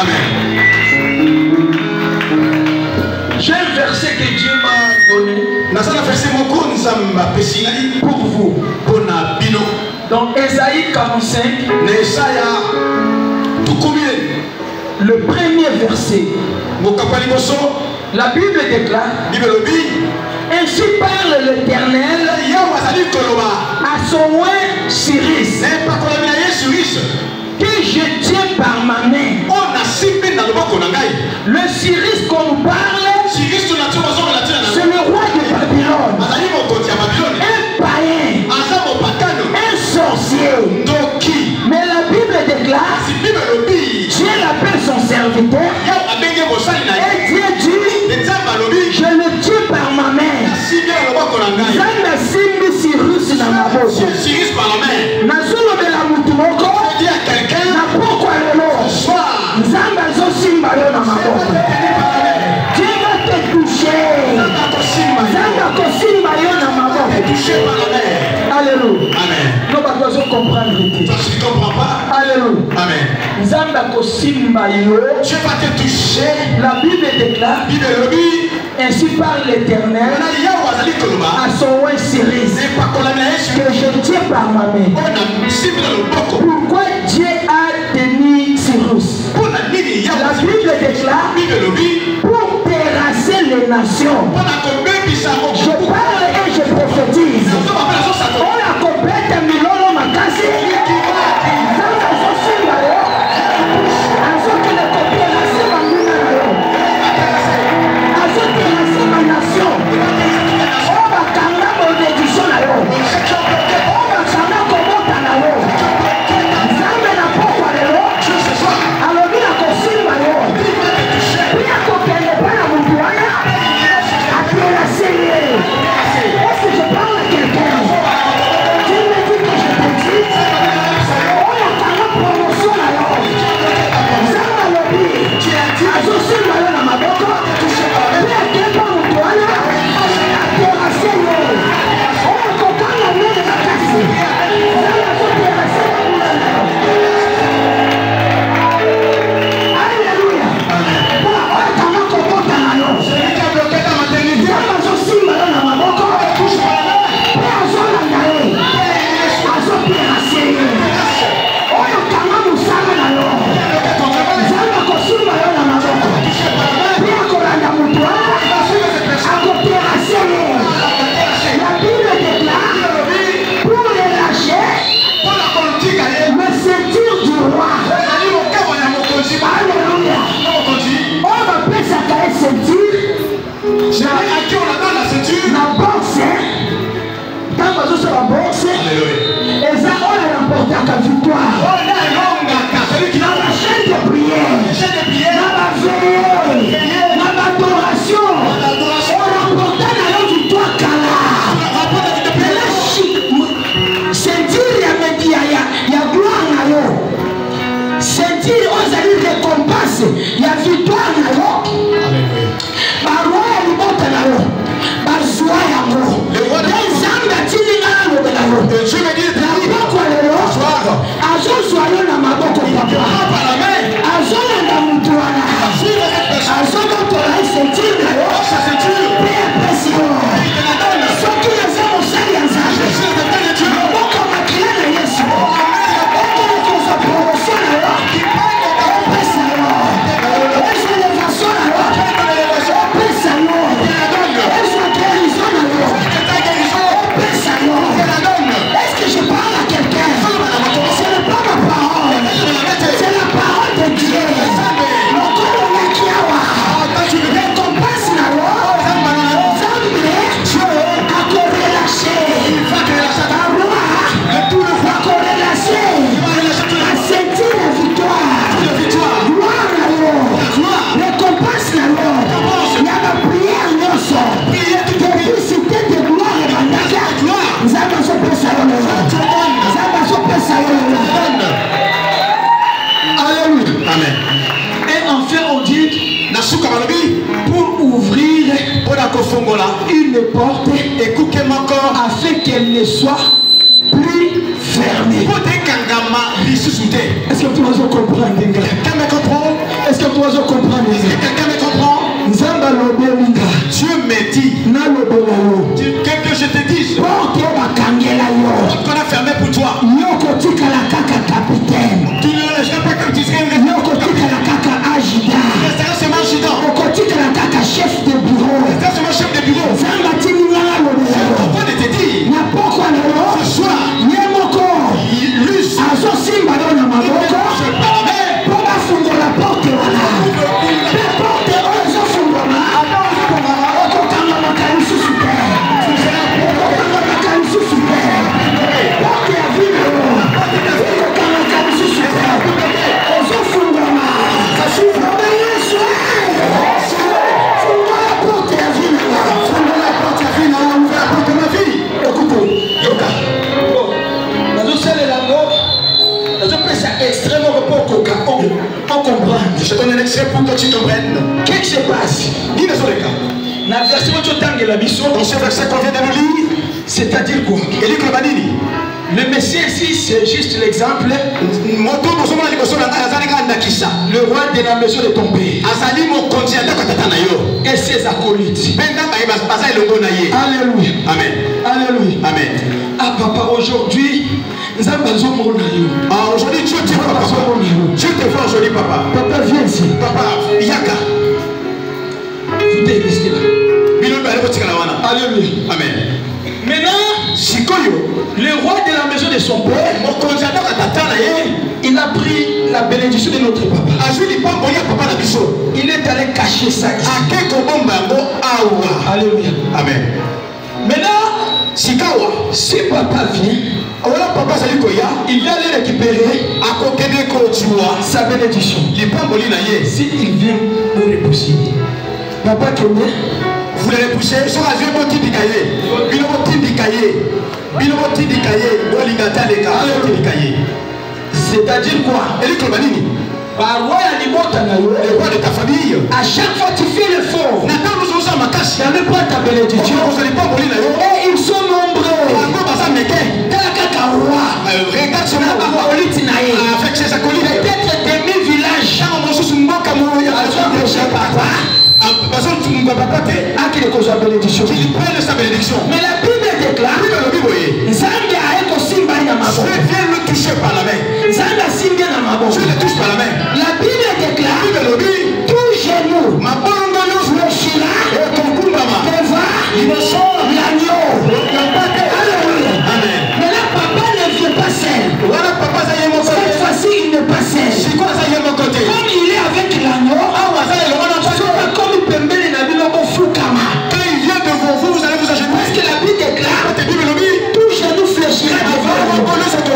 Amen. J'ai un verset que Dieu m'a donné. Pour vous. Dans Ésaïe 45. Le premier verset. La Bible déclare. Ainsi parle l'Éternel à son roi Cyrus, que je tiens par ma main. Le Cyrus qu'on nous parle, c'est le roi de Babylone, un païen, un sorcier. Mais la Bible déclare, Dieu l'appelle son serviteur, et Dieu dit, je le tue par ma main. Zanga simbi Cyrus na maboko. Nazolo de la mutumoko. Na pokwa lelo. Zanga zo simba yo na maboko. Dieu va te toucher. Zanga ko simba yo na maboko. Alléluia. Amen. Non pas toi je comprendre. Tu comprends pas? Alléluia. Amen. Zanga ko simba yo. Dieu va te toucher. La Bible déclare. Ainsi parle l'Éternel à son roi Cyrus, que je tiens par ma main. Pourquoi Dieu a tenu Cyrus? La Bible déclare pour terrasser les nations. Je parle et je prophétise. On a complète milolo makasi. pour ouvrir une porte afin qu'elle ne soit plus fermée. Est-ce que tu vas comprendre? Est-ce dois comprendre. Est-ce que quelqu'un me comprend? Dieu me dit que je te dise porte qu'on a fermé pour toi. Tu ne laisseras pas comme tu serais restera seulement adjudant. chef de bureau. Restera seulement chef de bureau. Pourquoi ne te dire ce soir je donne un extrait pour que tu comprennes. Qu'est-ce qui se passe? Dis-le sur les cas. Dans ce verset qu'on vient de nous lire, c'est-à-dire quoi? Le Messie ici, c'est juste l'exemple. Le roi de la maison de ton père et ses acolytes. Alléluia. Amen. Alléluia. Amen. Ah papa, aujourd'hui, aujourd'hui Dieu te voit, papa. Dieu te voit aujourd'hui, papa. Papa, viens ici. Papa, Yaka. Vous restez là. Alléluia. Amen. Maintenant, le roi de la maison de son père, il a pris la bénédiction de notre papa. Il est allé cacher ça ici. Alléluia. Amen. Maintenant, si papa vient, il va aller récupérer sa bénédiction. Si il vient pour repousser, papa connaît. Vous l'avez poussé, sur la vie, c'est-à-dire quoi? Le roi de ta famille. À chaque fois tu fais l'effort, il ne pas ta bénédiction. Et ils sont nombreux. Regarde son avec ses acolytes. Peut-être demi-village. Qu'il prenne sa bénédiction. Mais la Bible déclare Dieu vient le toucher par la main. Dieu le touche par la main. La Bible déclare tout genou fléchira devant l'agneau. Amen. Mais là, papa ne vient pas seul. Cette fois-ci, il n'est pas seul. Comme il est avec l'agneau, comme il peut mener la vie, quand il vient devant vous, vous allez vous acheter. Parce que la Bible déclare tout genou fléchira devant l'agneau.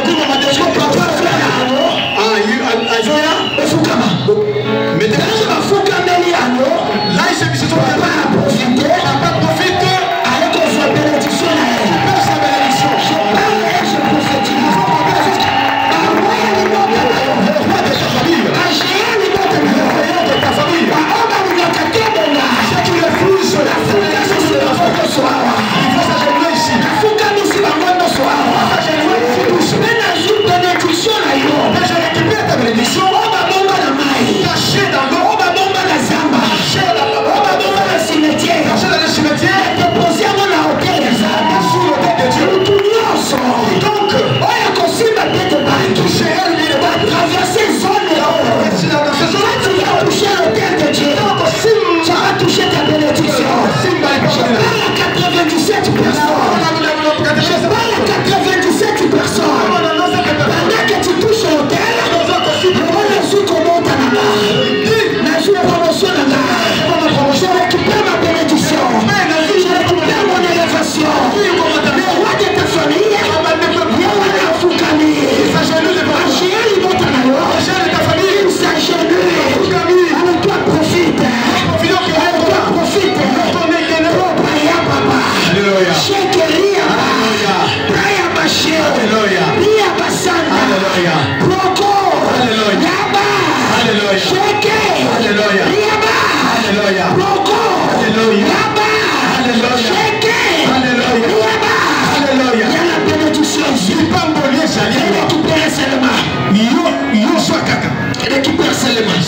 seulement.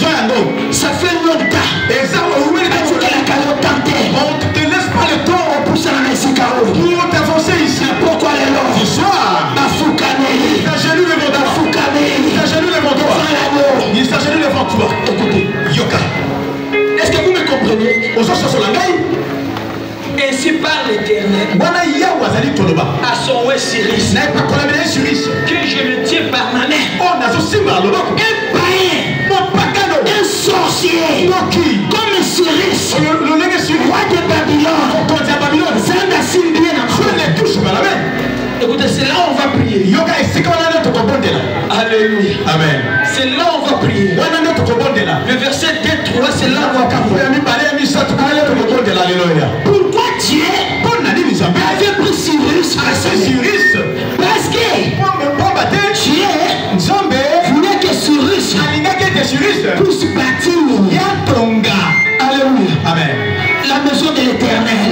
Ça fait longtemps. On ne te laisse pas le temps pour t'avancer ici. Pourquoi les lois? Ce soir, ta genoux devant toi. Ta genoux devant toi. Il s'agenouille devant toi. Écoutez, Yoka. Est-ce que vous me comprenez? Ainsi parle l'Éternel à son ouais Cyrus, que je le tiens par ma main. Un païen, un sorcier, comme Cyrus, roi de Babylone, Zanda Sylvien. Écoutez, c'est là où on va prier. Alléluia. Amen. C'est là où on va prier. Le verset 2-3, c'est là où on va prier. Pourquoi Dieu avait pris Cyrus? Parce que Dieu voulait que Cyrus puisse bâtir. Alléluia. Amen. La maison de l'Éternel.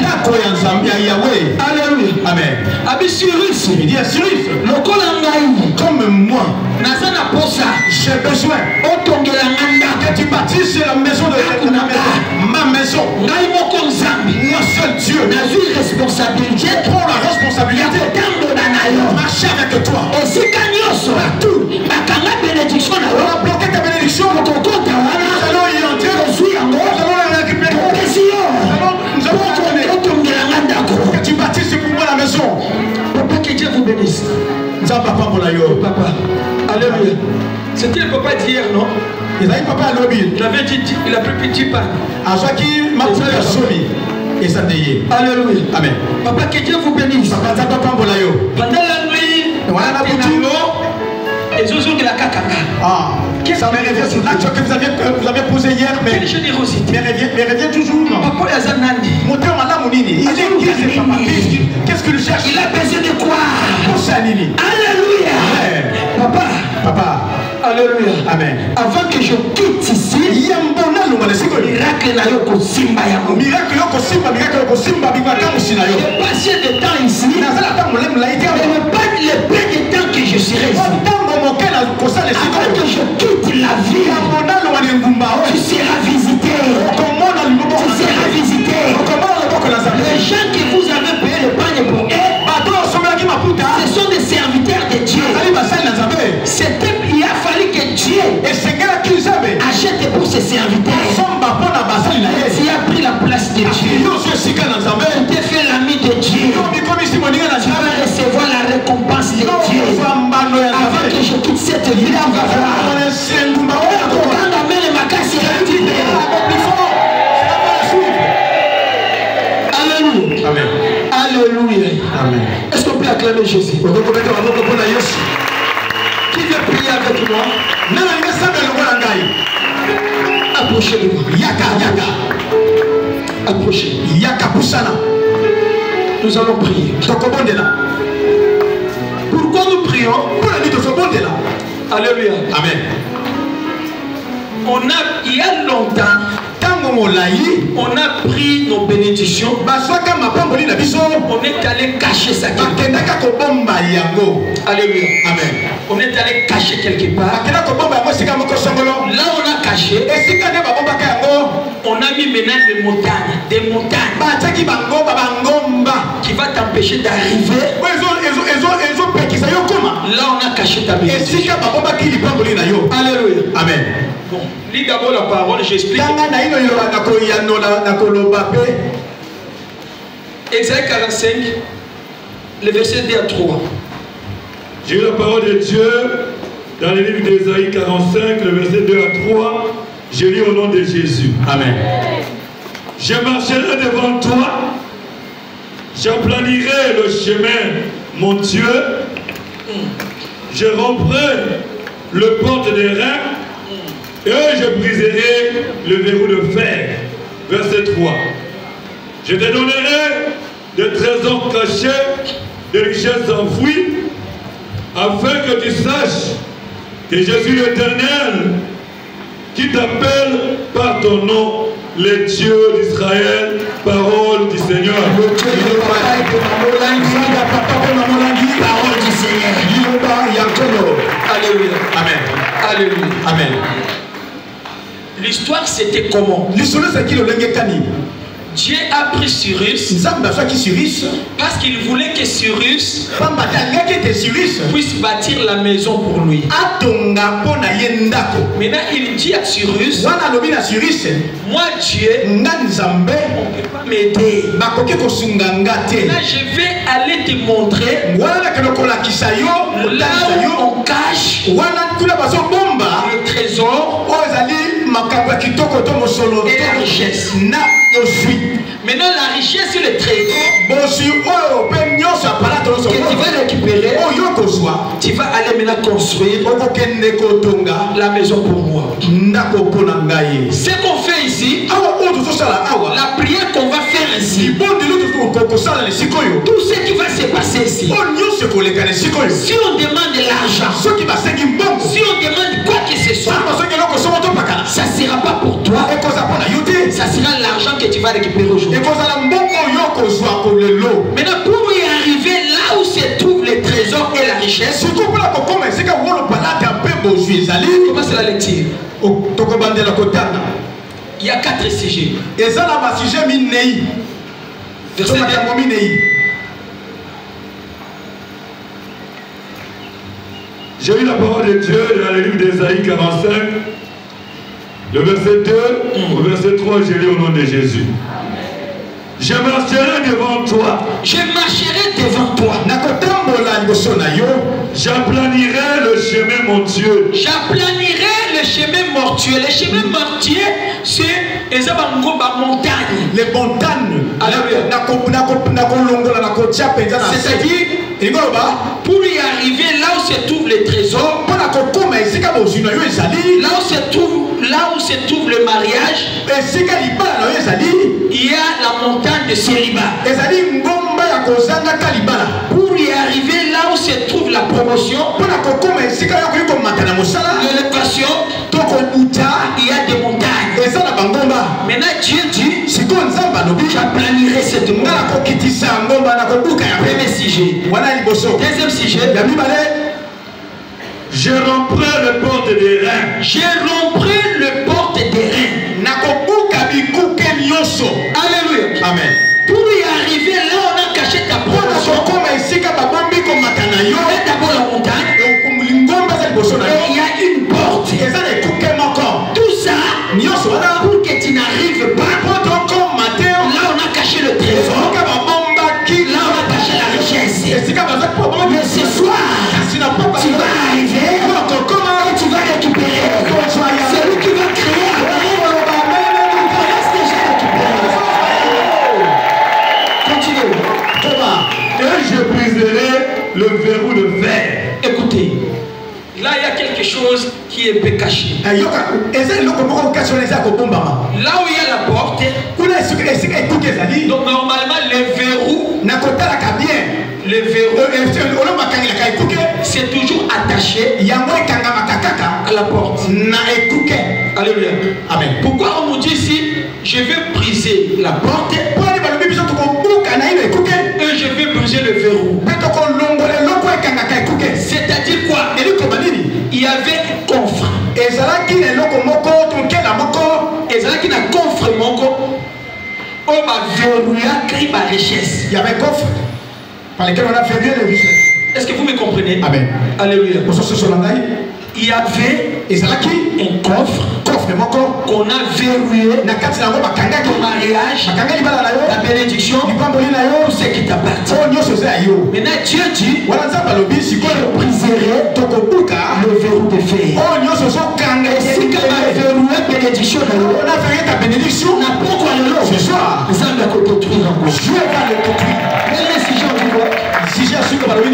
Alléluia. Amen. Abi Cyrus. Il dit à Cyrus, comme moi, j'ai besoin que tu bâtisses la maison de ma maison. Moi seul Dieu. Je prends la responsabilité de marcher avec toi. Partout. On va bloquer ta bénédiction. Nous allons y entrer. Nous allons la récupérer. Nous allons que tu bâtisses pour moi la maison. Papa, que Dieu vous bénisse. Papa. Alléluia. C'était le papa d'hier, non? Il avait dit, il a pris petit pain. Alléluia. Amen. Papa, que Dieu vous bénisse. Pendant la nuit, et Zozo de la Kakaka. Ça me revient sur l'acte que vous avez posé hier, mais quelle générosité. Mais revient toujours. Papa Yazanani. Qu'est-ce qu'il cherche? Il a besoin de quoi? Alléluia. Papa. Alléluia. Amen. Avant que je quitte ici, miracle na yoko simba yango. Miracle yoko simba. J'ai passé de temps ici. Mais pas le peu de temps que je serai ici. Avant que je quitte la vie, tu seras visité. Tu seras visité. Les gens que vous avez payé le pain pour eux, ce sont des serviteurs de Dieu. Il a fallu que Dieu achète pour ses serviteurs. Tu as pris la place de Dieu. Tu t'es fait l'ami de Dieu. Tu vas recevoir la récompense de Dieu. Avant que je quitte cette vie, tu vas voir. Quand amène ma casse, Alléluia. Amen. Alléluia. Amen. Est-ce qu'on peut acclamer Jésus? Qui veut prier avec moi? Approchez de moi. Approchez. Nous allons prier. Pourquoi nous prions? Alléluia. Amen. Il y a longtemps, on a pris nos bénédictions. On est allé cacher ça. Alléluia. Amen. On est allé cacher quelque part. Là on a caché. On a mis maintenant des montagnes qui va t'empêcher d'arriver. Là on a caché ta bénédiction. Alléluia. Amen. Bon, lis d'abord la parole, j'explique. Exaïe 45, le verset 2 à 3. J'ai eu la parole de Dieu dans le livre d'Ésaïe 45, le verset 2 à 3. Je lis au nom de Jésus. Amen. Je marcherai devant toi, j'aplanirai le chemin, mon Dieu. Je romprai le porte des reins et je briserai le verrou de fer. Verset 3. Je te donnerai des trésors cachés, des richesses enfouies, afin que tu saches que je suis l'Éternel qui t'appelle par ton nom, le Dieu d'Israël, parole du Seigneur. Parole du Seigneur. Alléluia. Amen. Alléluia. Amen. L'histoire c'était comment? Dieu a pris Cyrus parce qu'il voulait que Cyrus puisse bâtir la maison pour lui. Maintenant il dit à Cyrus, moi Dieu, on ne peut pas m'aider. Là je vais aller te montrer là où on cache le trésor et la richesse. Maintenant la richesse et le trésor que tu vas récupérer, tu vas aller maintenant construire la maison pour moi. Ce qu'on fait ici, la prière qu'on va faire ici, tout ce qui va se passer ici, si on demande l'argent, si on demande quoi que ce soit, ça ne sera pas pour toi, ça sera l'argent que tu vas récupérer aujourd'hui. Maintenant pour y arriver là où se trouvent les trésors et la richesse, comment c'est la lecture? Il y a 4 sujets. Verset 2. J'ai eu la parole de Dieu dans le livre d'Ésaïe 45, le verset 2 au verset 3, j'ai lu au nom de Jésus. Je marcherai devant toi. Je marcherai devant toi. J'aplanirai le chemin montueux. J'aplanirai le chemin mortueux. Le chemin mortueux, c'est les montagnes. Les montagnes. C'est-à-dire, pour y arriver là où se trouvent les trésors, là où se trouve le mariage, il y a la montagne de célibat. Pour y arriver là où se trouve la promotion, l'élévation, il y a des montagnes. Maintenant Dieu dit, j'aplanirai cette montagne. Premier sujet. Deuxième sujet. Je romprai le porte des reins. Je romprai le porte des reins. Alléluia. Amen. Pour y arriver là, on a caché ta promotion. D'abord la montagne. Et il y a une porte. Tout ça, pour que tu n'arrives pas. Là, on a caché le trésor. Là, on a caché la richesse. Mais ce soir, tu vas arriver et tu vas récupérer. C'est lui qui va créer. Le reste déjà récupéré. Continue. Et je briserai le verrou de fer. Écoutez, là il y a quelque chose qui est peu caché. Là où il y a la porte, donc normalement les verrous, c'est toujours attaché à la porte. Alléluia. Amen. Pourquoi on nous dit ici, je vais briser la porte et je vais briser le verrou? C'est-à-dire quoi? Il y avait un coffre. Ezalaki na coffre moko. On va verrouiller créer ma richesse. Il y avait un coffre par lequel on a verrouillé les richesses. Est-ce que vous me comprenez? Amen. Alléluia. Il y avait un coffre qu'on a verrouillé ton mariage, la bénédiction, tout ce qui t'appartient. Maintenant Dieu dit, je briserai le verrou de fer. Et si quand on a verrouillé la bénédiction, on n'a pas quoi le ce soir, ça va te détruire encore. Dieu va le détruire. Mais si j'ai envie de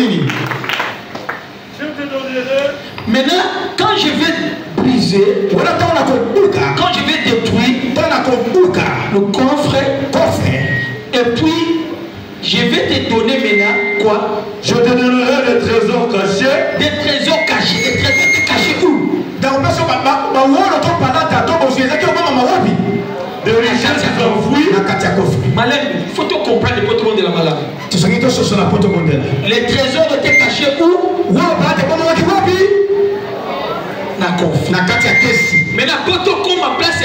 maintenant, quand je vais briser, quand je vais détruire le coffre, et puis je vais te donner maintenant quoi? Je te donnerai des trésors cachés. Des trésors cachés. Des trésors cachés où? Des richesses enfouies. Malem, il faut te comprendre le monde de la maladie. Les trésors étaient cachés où? Na coffre. Maintenant, quand on place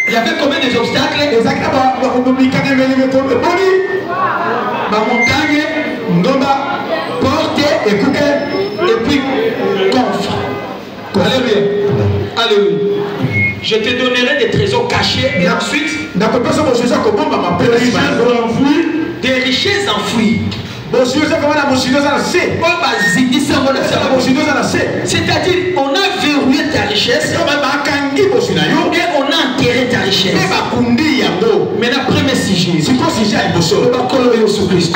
Il y avait combien d'obstacles? Montagne, Ndomba, porte, écoute, et puis coffre. Alléluia. Alléluia. Je te donnerai des trésors cachés et ensuite des richesses enfouies. C'est-à-dire, on a verrouillé ta richesse et on a enterré ta richesse. Maintenant, premier sujet. C'est quoi le sujet? Jésus-Christ.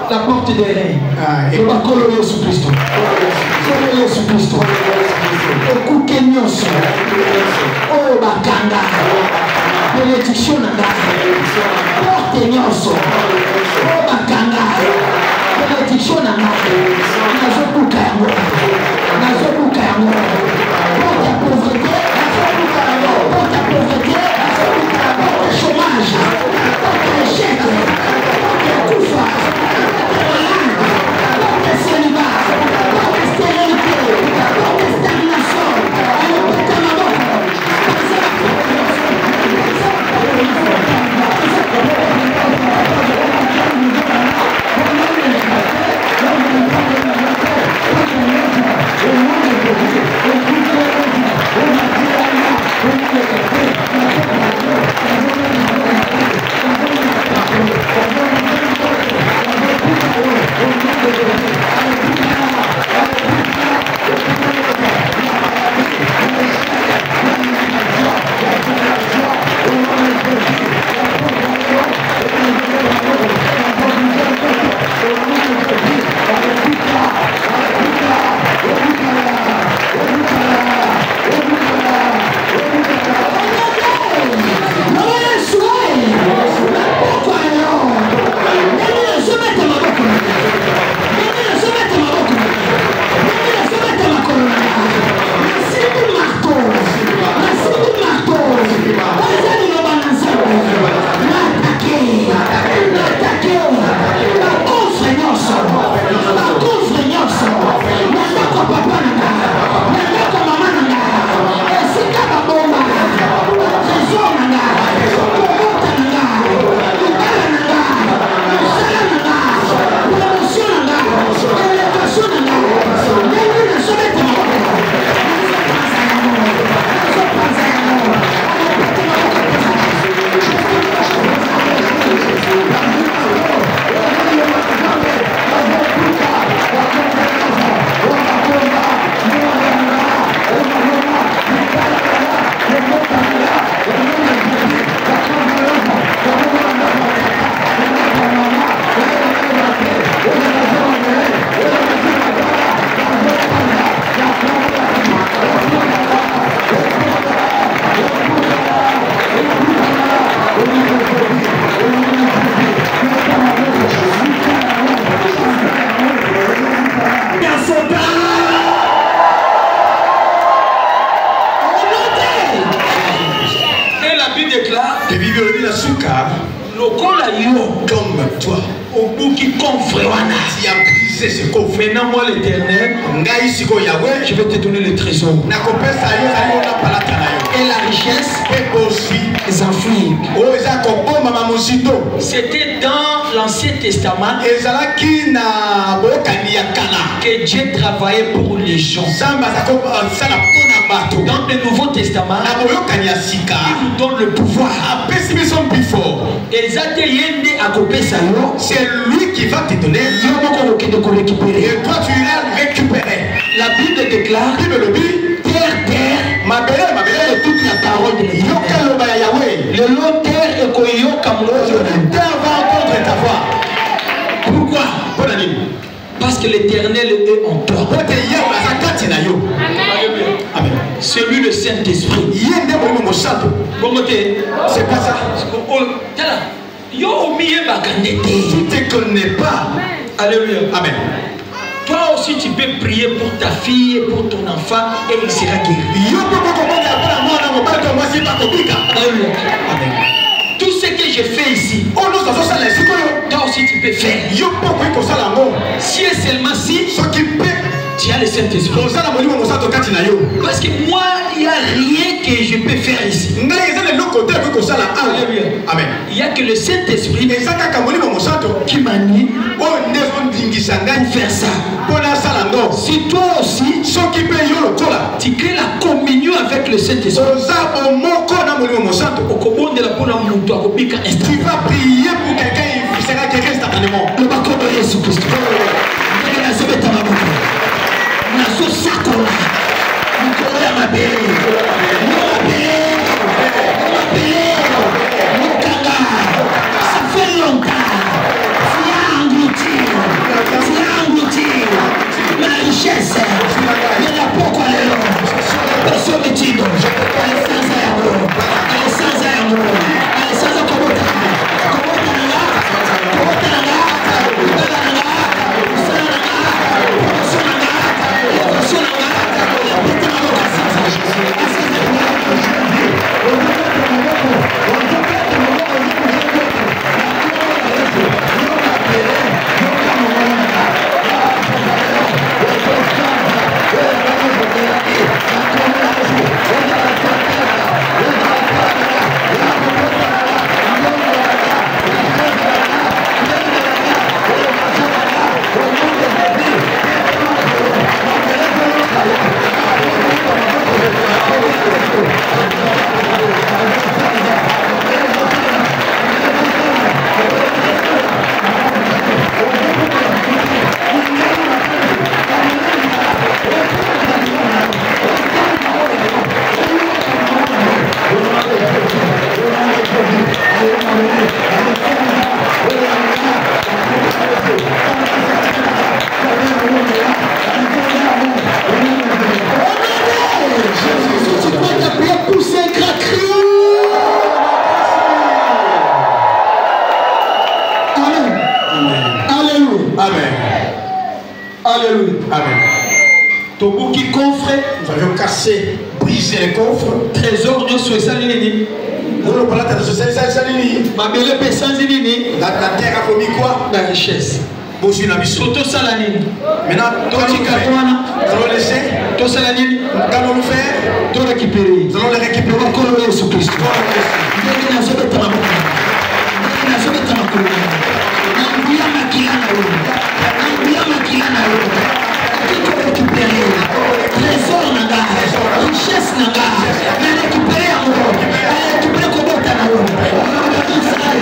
La porte des reins. Et pas Kolo Yesu Christo. Kolo Yesu Christo. Okuke nyonso. Oh bakanga. Bénédiction nanga. Porte nyonso. Oh bakanga. Bénédiction nanga. Nazobuka yango. Nazobuka yango. Porte à pauvreté. Nazobuka yango. Porte à pauvreté. Nazobuka yango. Porte à chômage. Porte à échec. Porte à kufa. Thank you. Maintenant, moi l'éternel, je vais te donner le trésor. Et la richesse, les enfants. C'était dans l'Ancien Testament que Dieu travaillait pour les gens. Dans le Nouveau Testament, il nous donne le pouvoir. C'est lui qui va te donner. Et toi tu iras récupérer. La Bible déclare terre, ma belle, et toute la parole de Dieu. Le long terre et koyoka terre va entendre ta voix. Pourquoi? Parce que l'éternel est en toi. Amen. C'est lui le Saint-Esprit. C'est pas ça. Tu ne te connais pas. Alléluia. Amen. Toi aussi tu peux prier pour ta fille, pour ton enfant et il sera guéri. Alléluia. Amen. Tout ce que je fais ici, toi aussi tu peux faire. Si et seulement si tu as le Saint-Esprit. Parce que moi, il n'y a rien que je peux faire ici. Amen. Il n'y a que le Saint-Esprit qui m'anime pour faire ça. Si toi aussi, tu crées la communion avec le Saint-Esprit, tu vas prier pour quelqu'un, il sera guéri instantanément. Ça fait longtemps. La richesse, il n'y a pas quoi les personne ne dit non. Tobuki coffre, nous avions cassé, brisé les coffres. Trésor de Soissalini. Ma belle personne, la terre a commis quoi? La richesse. Bonjour la mission. Toto Salanine. Maintenant, toi tu allons laisser. Toto Salanine. Qu'allons nous faire? Tout récupérer. Nous allons les récupérer. Nous allons les Jésus-Christ. Trésor nanga, richesse nanga, mais récupérer amour, récupérer kobota nanga, récupérer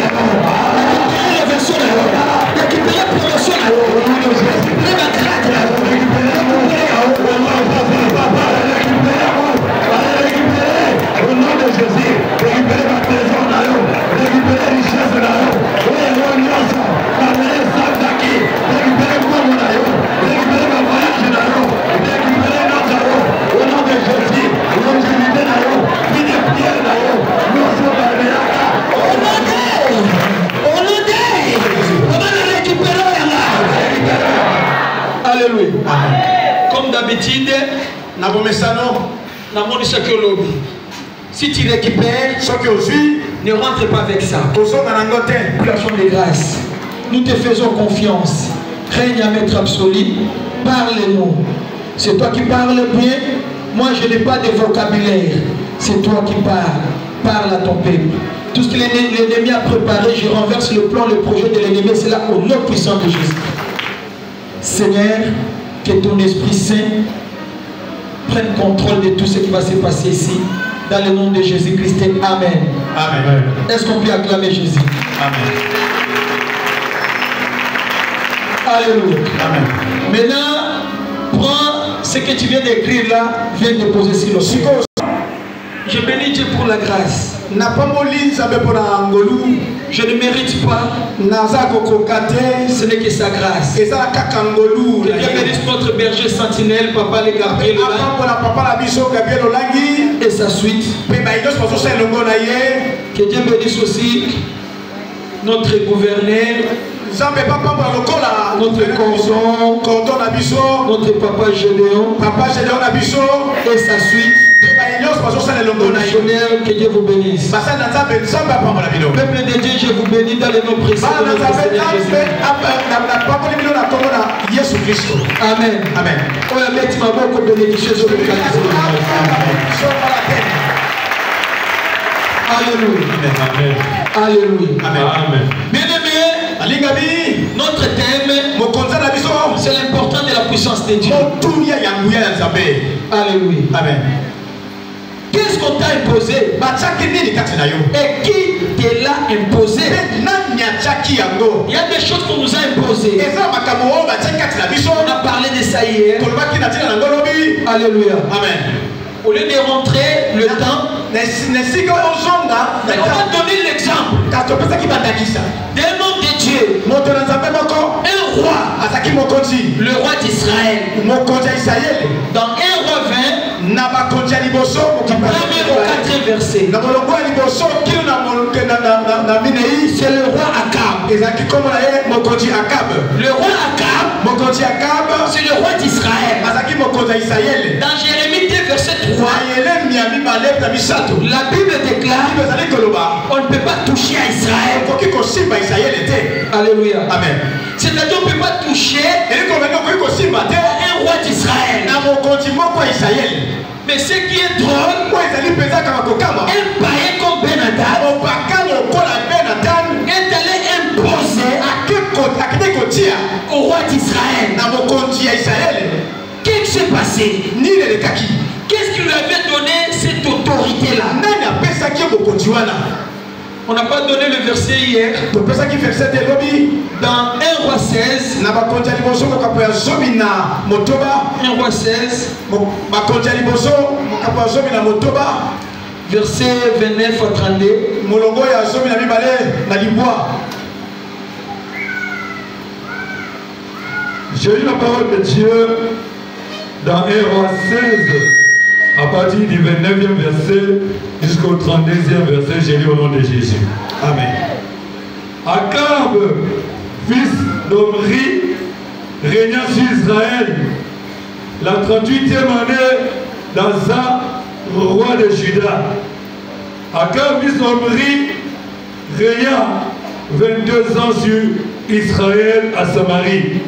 la version nanga, récupérer promotion nanga, récupérer ma grade nanga, récupérer au nom de Jésus, récupérer ma trésor nanga, récupérer richesse nanga, récupérer quoi mon nanga, récupérer ma voyage nanga. Au nom de Jésus, longévité d'ailleurs, vie de prière d'ailleurs, nous sommes dans le on va récupérer là. Alléluia. Comme d'habitude, si tu récupères, ne rentre pas avec ça. Place de grâce. Nous te faisons confiance. Règne à maître absolu, parle-nous. C'est toi qui parles bien. Moi, je n'ai pas de vocabulaire. C'est toi qui parles. Parle à ton peuple. Tout ce que l'ennemi a préparé, je renverse le plan, le projet de l'ennemi. C'est là au nom puissant de Jésus. Seigneur, que ton Esprit Saint prenne contrôle de tout ce qui va se passer ici. Dans le nom de Jésus-Christ. Amen. Amen. Est-ce qu'on peut acclamer Jésus? Amen. Alléluia. Amen. Maintenant, prends ce que tu viens d'écrire là, viens déposer sur le sol. Je bénis Dieu pour la grâce. Je ne mérite pas. Ce n'est que sa grâce. Que Dieu bénisse notre berger sentinelle, Papa le Gabriel et sa suite. Que Dieu bénisse aussi notre gouverneur, notre cordon, notre Papa Gédéon et sa suite. Que Dieu vous bénisse. Peuple de Dieu, je vous bénis dans le nom précieux de notre Seigneur Jésus. Amen. Amen. Alléluia. Alléluia. Amen. Bien-aimé, notre thème, c'est l'importance de la puissance de Dieu. Alléluia. Amen. Qu'est-ce qu'on t'a imposé? Et qui te l'a imposé? Il y a des choses qu'on nous a imposées. On a parlé de ça hier. Alléluia. Amen. Au lieu de rentrer le temps, on va donner l'exemple d'un homme de Dieu, un roi, le roi d'Israël. Dans 1 roi 20, premier au 4e verset, c'est le roi Akab. Le roi Akab, c'est le roi d'Israël. Dans Jérémie 2 verset 3, la Bible déclare on ne peut pas toucher à Israël. Alléluia. Amen. C'est-à-dire qu'on ne peut pas toucher un roi d'Israël. Mais ce qui est drôle, un païen comme Ben-Hadad est allé imposer au roi d'Israël. Qu'est-ce qui s'est passé? Qu'est-ce qui lui avait donné cette autorité-là? On n'a pas donné le verset hier. Dans 1 roi 16, 1 roi 16, verset 29 à 32. J'ai eu la parole de Dieu dans 1 roi 16, à partir du 29e verset jusqu'au 32e verset. J'ai lu au nom de Jésus. Amen. Akab, fils d'Omri, régna sur Israël la 38e année d'Asa, roi de Juda. Akab, fils d'Omri, régna 22 ans sur Israël à Samarie.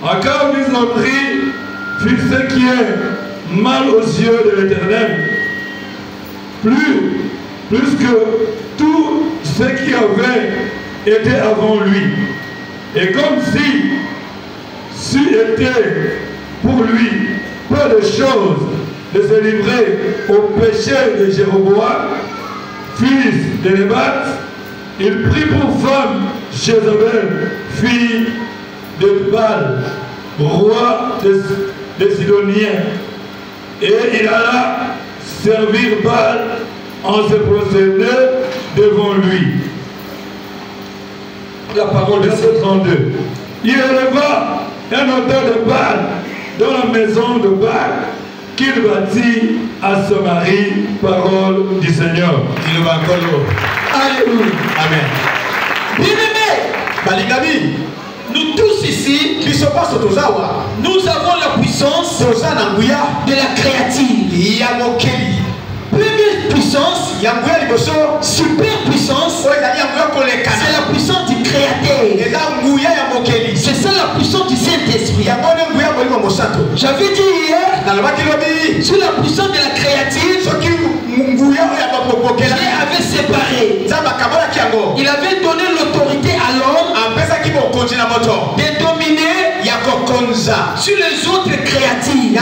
Akab, fils d'Omri, fit ce qui est mal aux yeux de l'Éternel, plus que tout ce qui avait été avant lui. Et comme si était pour lui peu de choses de se livrer au péché de Jéroboam, fils de Nébat, il prit pour femme Jézabel, fille de Baal, roi des Sidoniens, et il alla servir Baal en se prosternant devant lui. La parole de 32. Il éleva un autel de Baal dans la maison de Baal qu'il bâtit à Samarie, parole du Seigneur. Alléluia. Amen. Bien-aimés, nous tous ici, nous avons la puissance de la créative. première puissance, super puissance, c'est la puissance du Créateur. C'est ça la puissance du Saint-Esprit. J'avais dit hier, sur la puissance de la créature, Dieu avait séparé. Il avait donné l'autorité à l'homme de dominer sur les autres créatures.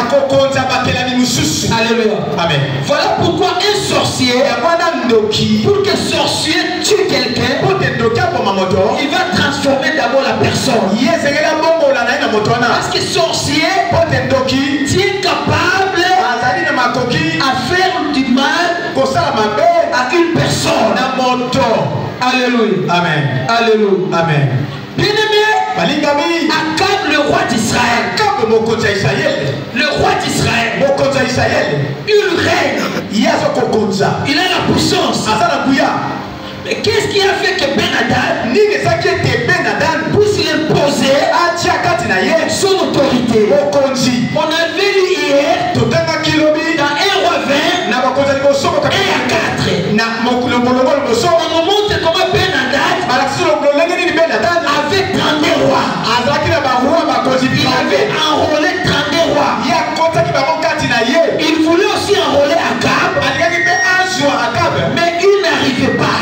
Alléluia. Amen. Voilà pourquoi un sorcier, pour que sorcier tue quelqu'un, il va transformer d'abord la personne. Parce que sorcier est capable à faire du mal à une personne. Alléluia. Amen. Alléluia. Amen. Bien-aimé, Akab, le roi d'Israël, le roi d'Israël, il règne, il a la puissance. Mais qu'est-ce qui a fait que Ben-Hadad puisse imposer son autorité? On avait lu hier dans 1 roi 20 et à 4. On nous montre comment Ben-Hadad avait 32 rois. Il avait enrôlé 32 rois. Il voulait aussi enrôler Akab, mais il n'arrivait pas.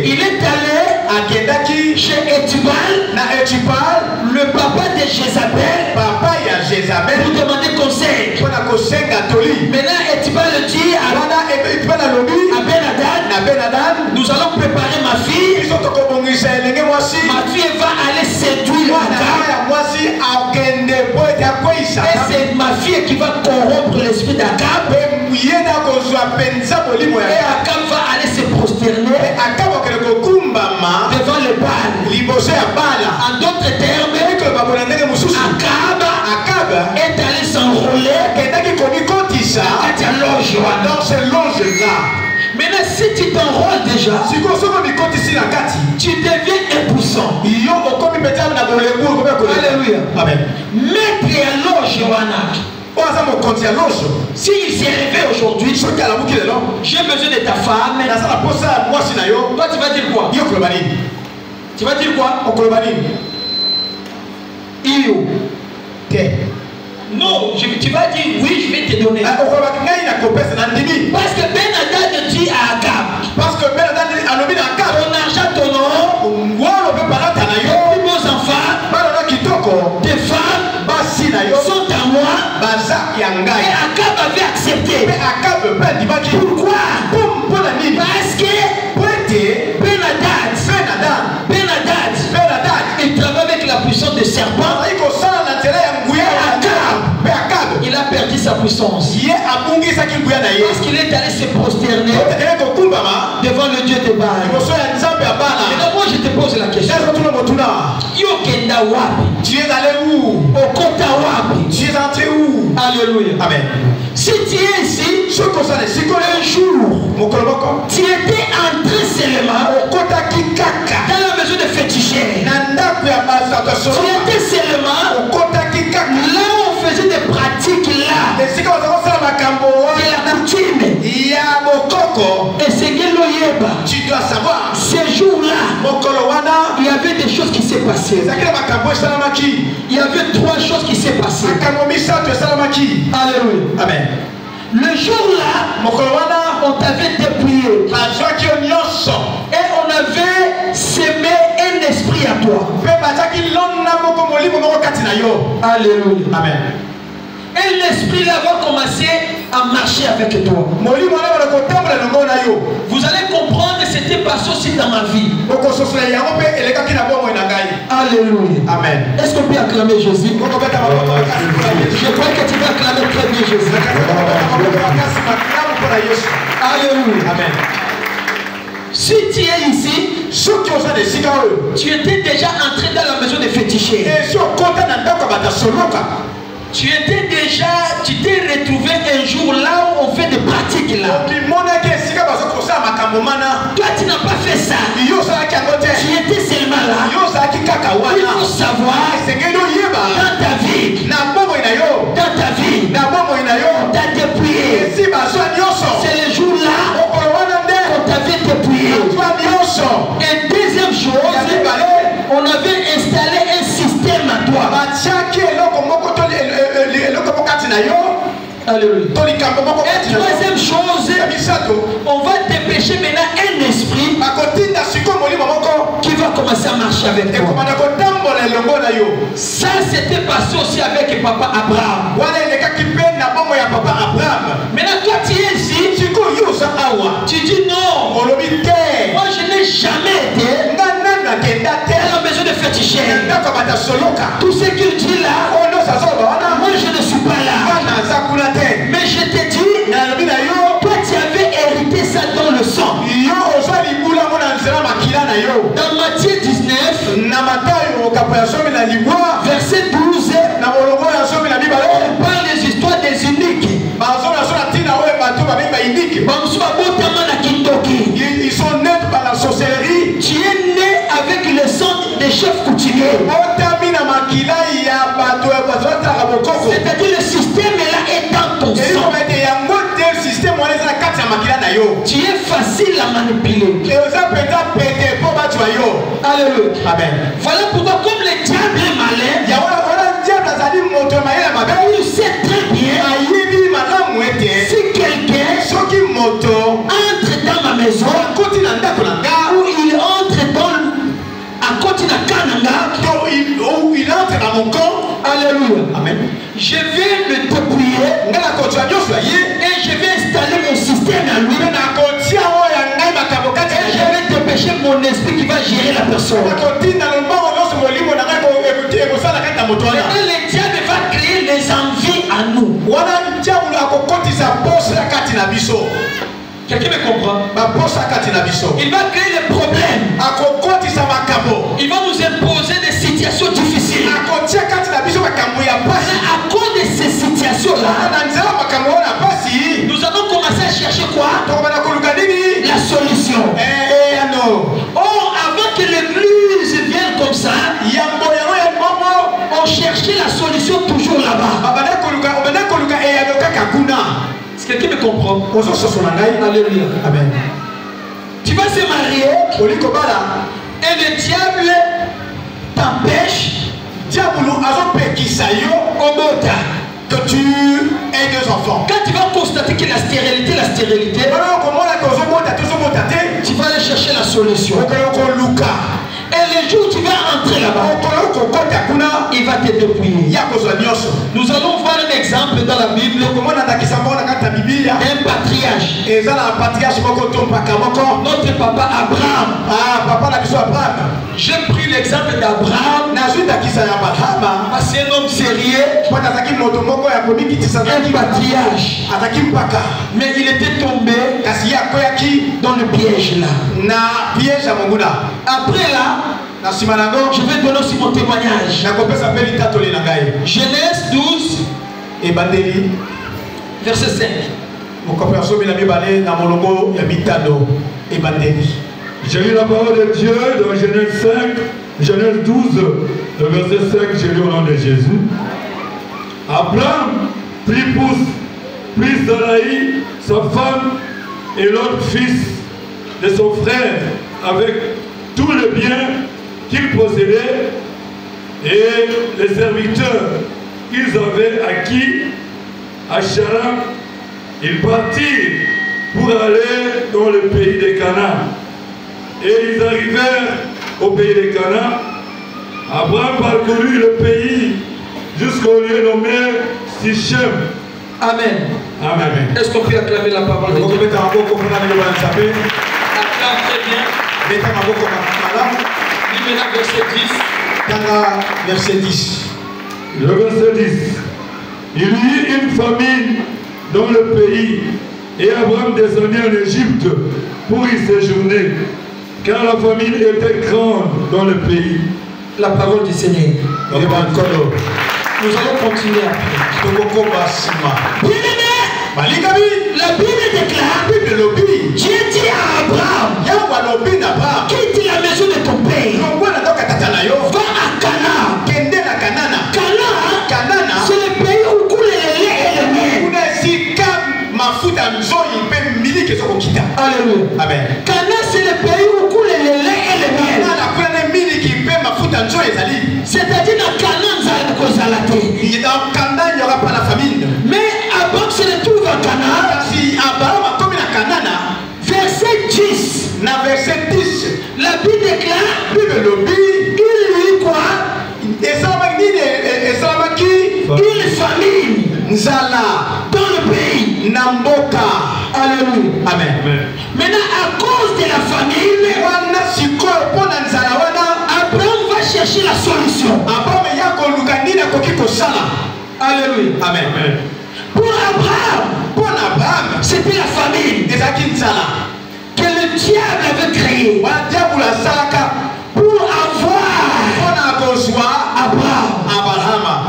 Il est allé chez Étibal, le papa de Jézabel, pour demander conseil. Maintenant Étibal dit à Ben-Hadad, nous allons préparer ma fille. Ma fille va aller séduire Akab. Et c'est ma fille qui va corrompre l'esprit d'Akab. Et Akab va aller se prosterner devant le Baal. En d'autres termes, Akab est allé s'enrôler dans cette loge. Maintenant, si tu t'enrôles déjà, tu deviens impuissant. Alléluia. Amen. Maître à loge, s'il s'est réveillé aujourd'hui, j'ai besoin de ta femme. Toi, tu vas dire quoi? Tu vas dire quoi? Non, tu vas dire oui, je vais te donner. Parce que Ben-Hadad dit à Akab, ton argent, ton nom, tes beaux enfants, tes femmes sont à moi. Et Akab avait accepté. Pourquoi? Parce que Ben-Hadad, il travaille avec la puissance des serpents. Il a perdu sa puissance. Parce qu'il est allé se prosterner devant le Dieu de Baal. Et donc moi je te pose la question. Yokenda wapi? Tu es allé où? Okota wapi? Tu es entré où? Alléluia. Amen. Si tu es ici, un jour, tu étais entré seulement dans la maison de féticheurs. Tu étais seulement là où on faisait des pratiques là. De la coutume. Et c'est Geloyeba. Tu dois savoir. Ces jours-là, il y avait des choses qui s'est passées. Il y avait 3 choses qui s'est passées. Alléluia. Amen. Le jour-là, on t'avait dépouillé. Et on avait semé un esprit à toi. Alléluia. Amen. Et l'esprit là va commencer à marcher avec toi. Vous allez comprendre que c'était passé aussi dans ma vie. Alléluia. Amen. Est-ce qu'on peut acclamer Jésus? Je crois que tu vas acclamer très bien Jésus. Alléluia. Amen. Si tu es ici, tu étais déjà entré dans la maison des féticheurs. Tu t'es retrouvé un jour là où on fait des pratiques là. Toi tu n'as pas fait ça. Tu étais seulement là. Il faut savoir dans ta vie, on t'a dépouillé. Alléluia. Et troisième chose, on va dépêcher maintenant un esprit qui va commencer à marcher avec toi. Ça c'était passé aussi avec papa Abraham. Maintenant toi tu es ici, tu dis non, moi je n'ai jamais été à la maison de féticheurs. Tout ce qu'il dit là, moi je ne suis pas là. Mais je te dis, toi tu avais hérité ça dans le sang. Dans Matthieu 19, verset 12, on parle des histoires des uniques. Ils sont nés par la sorcellerie. Tu es né avec le sang des chefs coutumiers. C'est-à-dire le système là est dans ton sang. Tu es facile à manipuler. Alléluia. Amen. Voilà pourquoi comme le diable est malin, il sait très bien si quelqu'un entre dans ma maison ou il entre dans à côté de Kananga ou il entre dans mon camp. Alléluia. Amen. Je vais le dépouiller et je vais installer mon système à lui. Et je vais dépêcher mon esprit qui va gérer la personne. Et le diable va créer les envies à nous. Quelqu'un me comprend? Il va créer les problèmes. Il va nous imposer des situations difficiles. À cause de ces situations-là, nous allons commencer à chercher quoi? La solution. Or, avant que l'église vienne comme ça, on cherchait la solution toujours là-bas. Est-ce que quelqu'un me comprend? Alléluia. Amen. Tu vas se marier et le diable t'empêche que tu aies deux enfants. Quand tu vas constater que la stérilité, tu vas aller chercher la solution. Et le jour où tu vas entrer là-bas, il va te dépouiller. Nous allons voir un exemple dans la Bible d'un patriarche. Notre papa Abraham. J'ai pris l'exemple d'Abraham. Parce que c'est un homme sérieux, un patriarche. Mais il était tombé dans le piège là. Après là, je vais donner aussi mon témoignage. Genèse 12, verset 5. J'ai lu la parole de Dieu dans Genèse 5, Genèse 12, le verset 5, j'ai lu au nom de Jésus. Abraham prit Sarai, sa femme, et l'autre fils de son frère, avec tout le bien qu'il possédait, et les serviteurs qu'ils avaient acquis à Charan. Ils partirent pour aller dans le pays de Canaan. Et ils arrivèrent au pays de Canaan. Abraham parcourut le pays jusqu'au lieu nommé Sichem. Amen. Amen. Est-ce qu'on peut acclamer la parole de Dieu? Acclame très bien. Lis maintenant verset 10. Verset 10. Le verset 10. Il y eut une famine dans le pays, et Abraham descendit en Égypte pour y séjourner, car la famine était grande dans le pays. La parole du Seigneur. Nous allons continuer après. La Bible déclare, Dieu dit à Abraham, quitte la maison de ton père, va à Canaan. Canaan, c'est le pays où coule le lait et le miel. Alléluia. Amen. Canaan, c'est le pays où coule le lait et le miel. C'est-à-dire dans Canaan, il n'y aura pas la famine. Mais avant que ce famine. Nzala. Dans le pays. Namboka. Alléluia. Amen. Maintenant, à cause de la famine, Abraham va chercher la solution. Alléluia. Amen. Pour Abraham, c'était la famine que le diable avait créée pour avoir Abraham.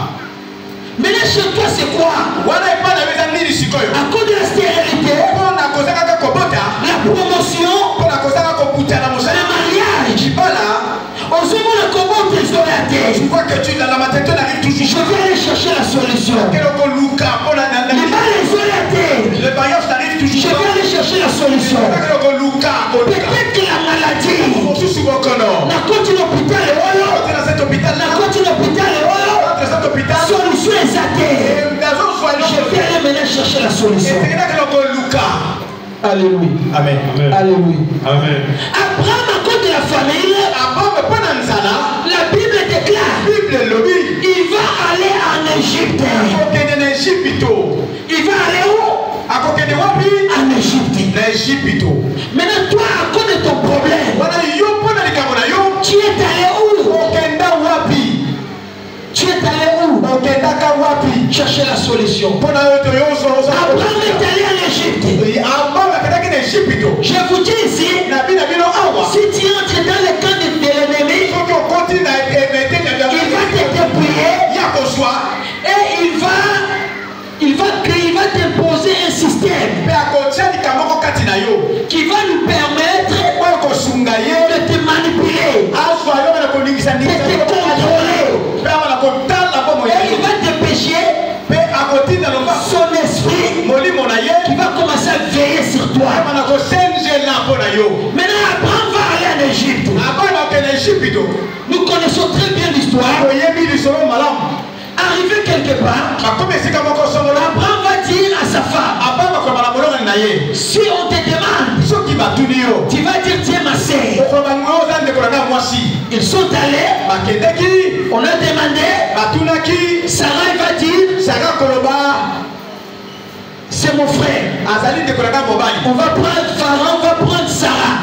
Maintenant, chez toi, c'est quoi? À cause de la stérilité, la promotion, le mariage, tu vois que tu dans la matinée toujours. Je vais aller chercher la solution. Le mariage t'arrive toujours. Je vais aller chercher la solution. Peut-être que la maladie n'a continué l'hôpital solution est je vais aller maintenant chercher la solution. Alléluia. Amen. Alléluia. Amen. Abraham, à cause de la famille, la Bible déclare il va aller en Égypte. Il va aller où? En Égypte. Maintenant, toi, à cause de ton problème, tu es allé où? Tu es allé où? Chercher la solution. Abraham est allé en Égypte. Je vous dis ici, si tu entres dans le camp de l'ennemi, il va te dépouiller et il va t'imposer un système qui va nous permettre de te manipuler, de te contrôler. Et il va te pécher son esprit qui va commencer à veiller sur toi. Maintenant, Abraham va aller en Égypte. Nous connaissons très bien l'histoire. Arrivé quelque part, Abraham va dire à sa femme, si on te demande, tu vas dire tiens ma sœur. Ils sont allés, on a demandé, Sarah va dire, c'est mon frère. On va prendre Pharaon, on va prendre Sarah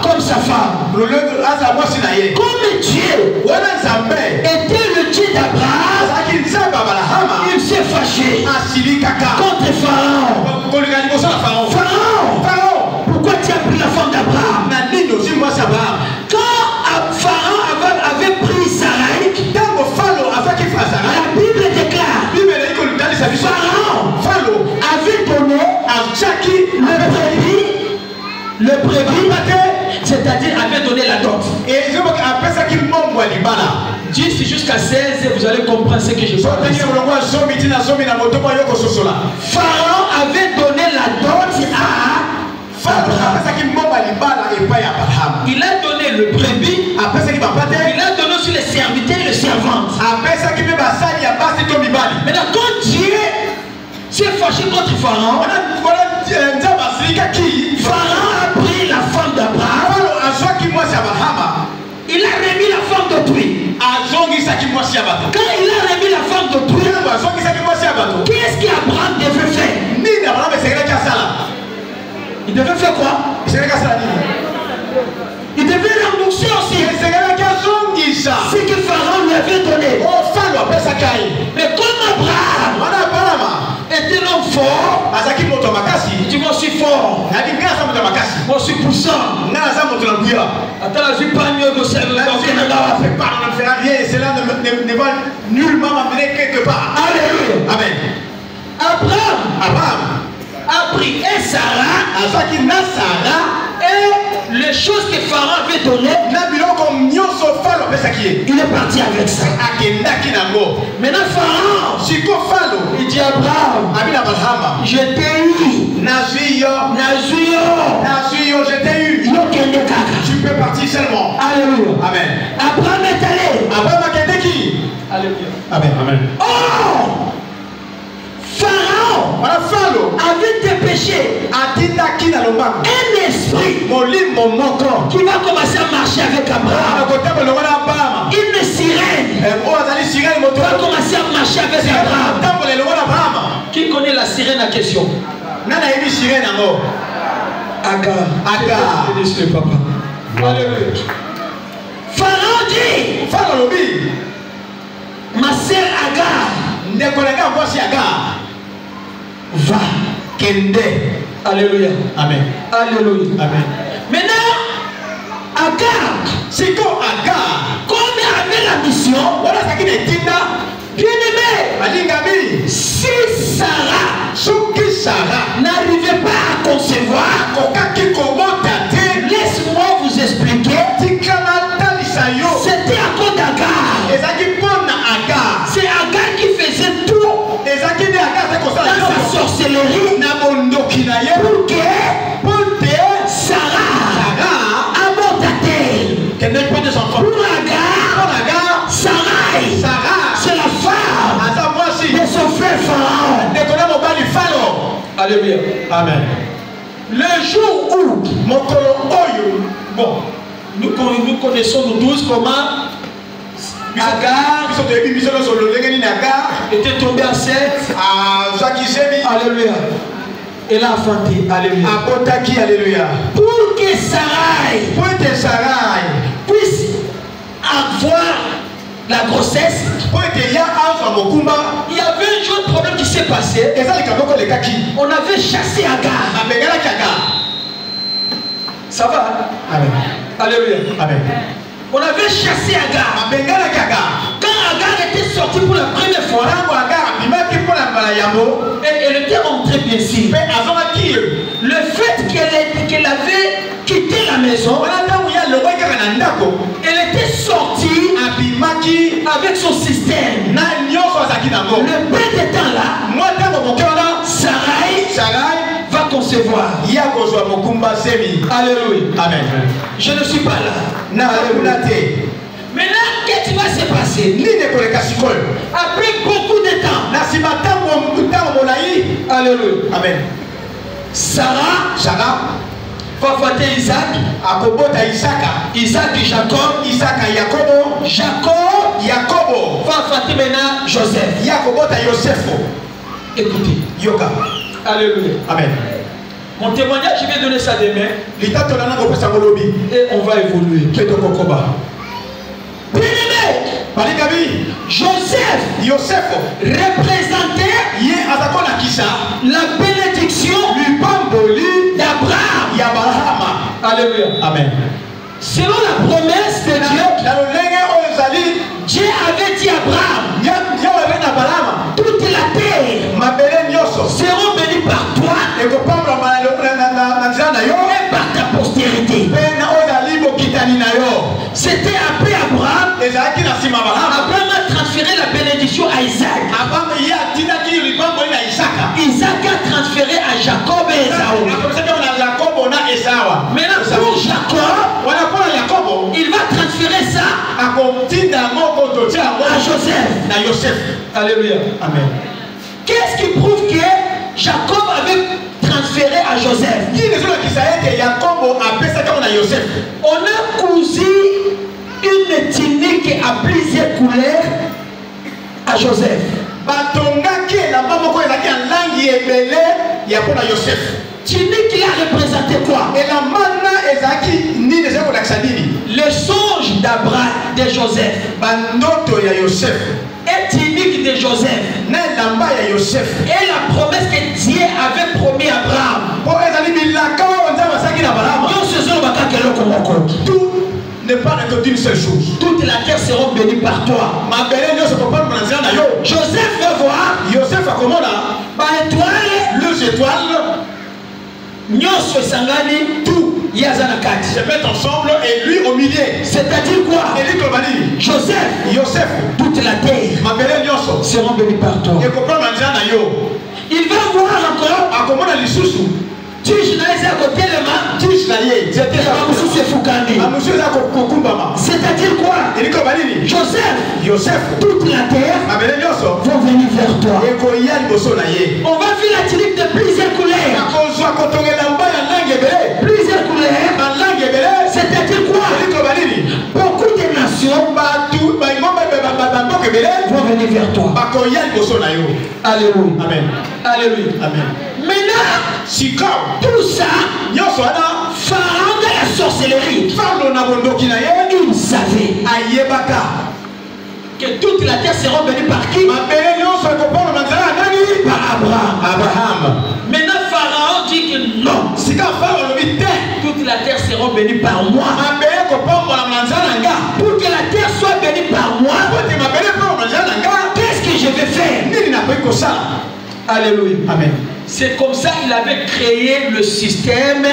comme sa femme. Comme Dieu était le Dieu d'Abraham, il s'est fâché contre Pharaon. Pharaon, pourquoi tu as pris la femme d'Abraham? Quand Pharaon avait pris Sarah, la Bible déclare Pharaon avait donné le brebis, c'est-à-dire avait donné la dot. 10 jusqu'à 16, vous allez comprendre ce que je parle. Pharaon avait donné la dot à Abraham. Il a donné le brebis, il a donné aussi les serviteurs et les servantes. Maintenant, quand Dieu s'est fâché contre Pharaon, Pharaon a pris la femme d'Abraham. Il a remis la femme d'autrui. Quand il a remis la femme d'autrui, qu'est-ce qu'Abraham devait faire? Il devait faire quoi? Il devait rembourser aussi ce que Pharaon lui avait donné. Mais comme Abraham était l'homme fort, tu vois, aussi fort, moi aussi puissant. Attends, je ne suis pas mieux que celle-là. Cela ne va nullement m'amener quelque part. Alléluia. Amen. Abraham a pris et Sarah et les choses que Pharaon avait données, il est parti avec ça. Maintenant Pharaon, il dit Abraham, je t'ai eu. Tu peux partir seulement. Alléluia. Amen. Abraham est allé. Alléluia. Amen. Amen. Oh, Pharaon avait dépêché un esprit qui va commencer à marcher avec Abraham. Une sirène va commencer à marcher marché avec Abraham. Qui connaît la sirène en question? Agar. Papa. Pharaon dit, ma sœur Agar, va. Alléluia. Amen. Alléluia. Amen. Maintenant, Agar, comme il avait la mission, bien aimé, si Sarah n'arrivait pas à concevoir, laisse-moi vous expliquer, c'était à cause d'Agar. C'est Agar qui faisait tout dans sa sorcellerie pour que Sarah aborte à terre. Pour Agar, Sarah, c'est la femme de son frère Pharaon. Alléluia. Amen. Le jour où nous connaissons nous tous comment Agar était tombée enceinte. Alléluia. Elle a enfanté. Alléluia. Pour que Sarah puisse avoir la grossesse, il y avait un autre problème qui s'est passé. On avait chassé Agar. Ça va? Amen. Alléluia. Amen. On avait chassé Agar. Quand Agar était sortie pour la première fois, elle était entrée bien sûr. Le fait qu'elle avait quitté la maison, elle était sortie avec son système. Le peu de temps là, Sarah va concevoir. Alléluia. Amen. Je ne suis pas là. Maintenant, qu'est-ce qui va se passer? Après beaucoup de temps, alléluia. Amen. Sarah va fêter Isaac. Isaac et Jacob. Jacob va fêter maintenant Joseph. Écoutez. Alléluia. Amen. Mon témoignage, je vais donner ça demain. Et on va évoluer. Bien-aimé, Joseph représentait la bénédiction d'Abraham. Alléluia. Amen. Selon la promesse de Dieu, Dieu avait dit à Abraham, toute la terre seront bénies par toi et par ta postérité. C'était après Abraham. Abraham a transféré la bénédiction à Isaac. Isaac a transféré à Jacob et Esaü. Maintenant pour Jacob, il va transférer ça à Joseph. Alléluia. Amen. Qu'est-ce qui prouve que Jacob avait transféré à Joseph? On a cousu une tunique à plusieurs couleurs à Joseph. Tunique qui a représenté quoi? Le songe d'Abraham, de Joseph. Et tunique de Joseph. Et la promesse que Dieu avait promis à Abraham. Tout n'est pas que d'une seule chose. Toute la terre sera bénie par toi. Joseph va voir. Les étoiles. Tout se mettent ensemble et lui au milieu. C'est-à-dire quoi? Joseph, toute la terre sera bénie par toi. Il va voir encore. C'est-à-dire quoi? Joseph, toute la terre va venir vers toi. On va faire la tunique de plusieurs couleurs. Plusieurs couleurs. C'est-à-dire quoi? Beaucoup de nations vont venir vers toi. Alléluia. Amen. Alléluia. Amen. Maintenant, tout ça, Pharaon de la sorcellerie, il savait que toute la terre sera bénie par qui? Par Abraham. Maintenant, Pharaon dit que non. Toute la terre sera bénie par moi. Pour que la terre soit bénie par moi, qu'est-ce que je vais faire? Alléluia. Amen. C'est comme ça qu'il avait créé le système à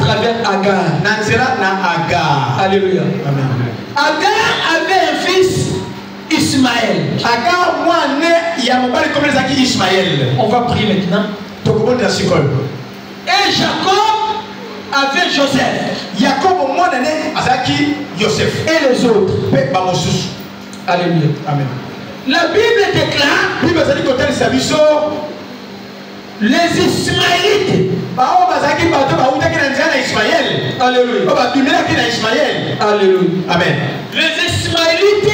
travers Agar. Alléluia. Amen. Agar avait un fils, Ismaël. On va prier maintenant. Et Jacob avait Joseph. Et les autres. Alléluia. Amen. La Bible déclare les Ismaélites. Alléluia. Alléluia. Amen. Les Ismaélites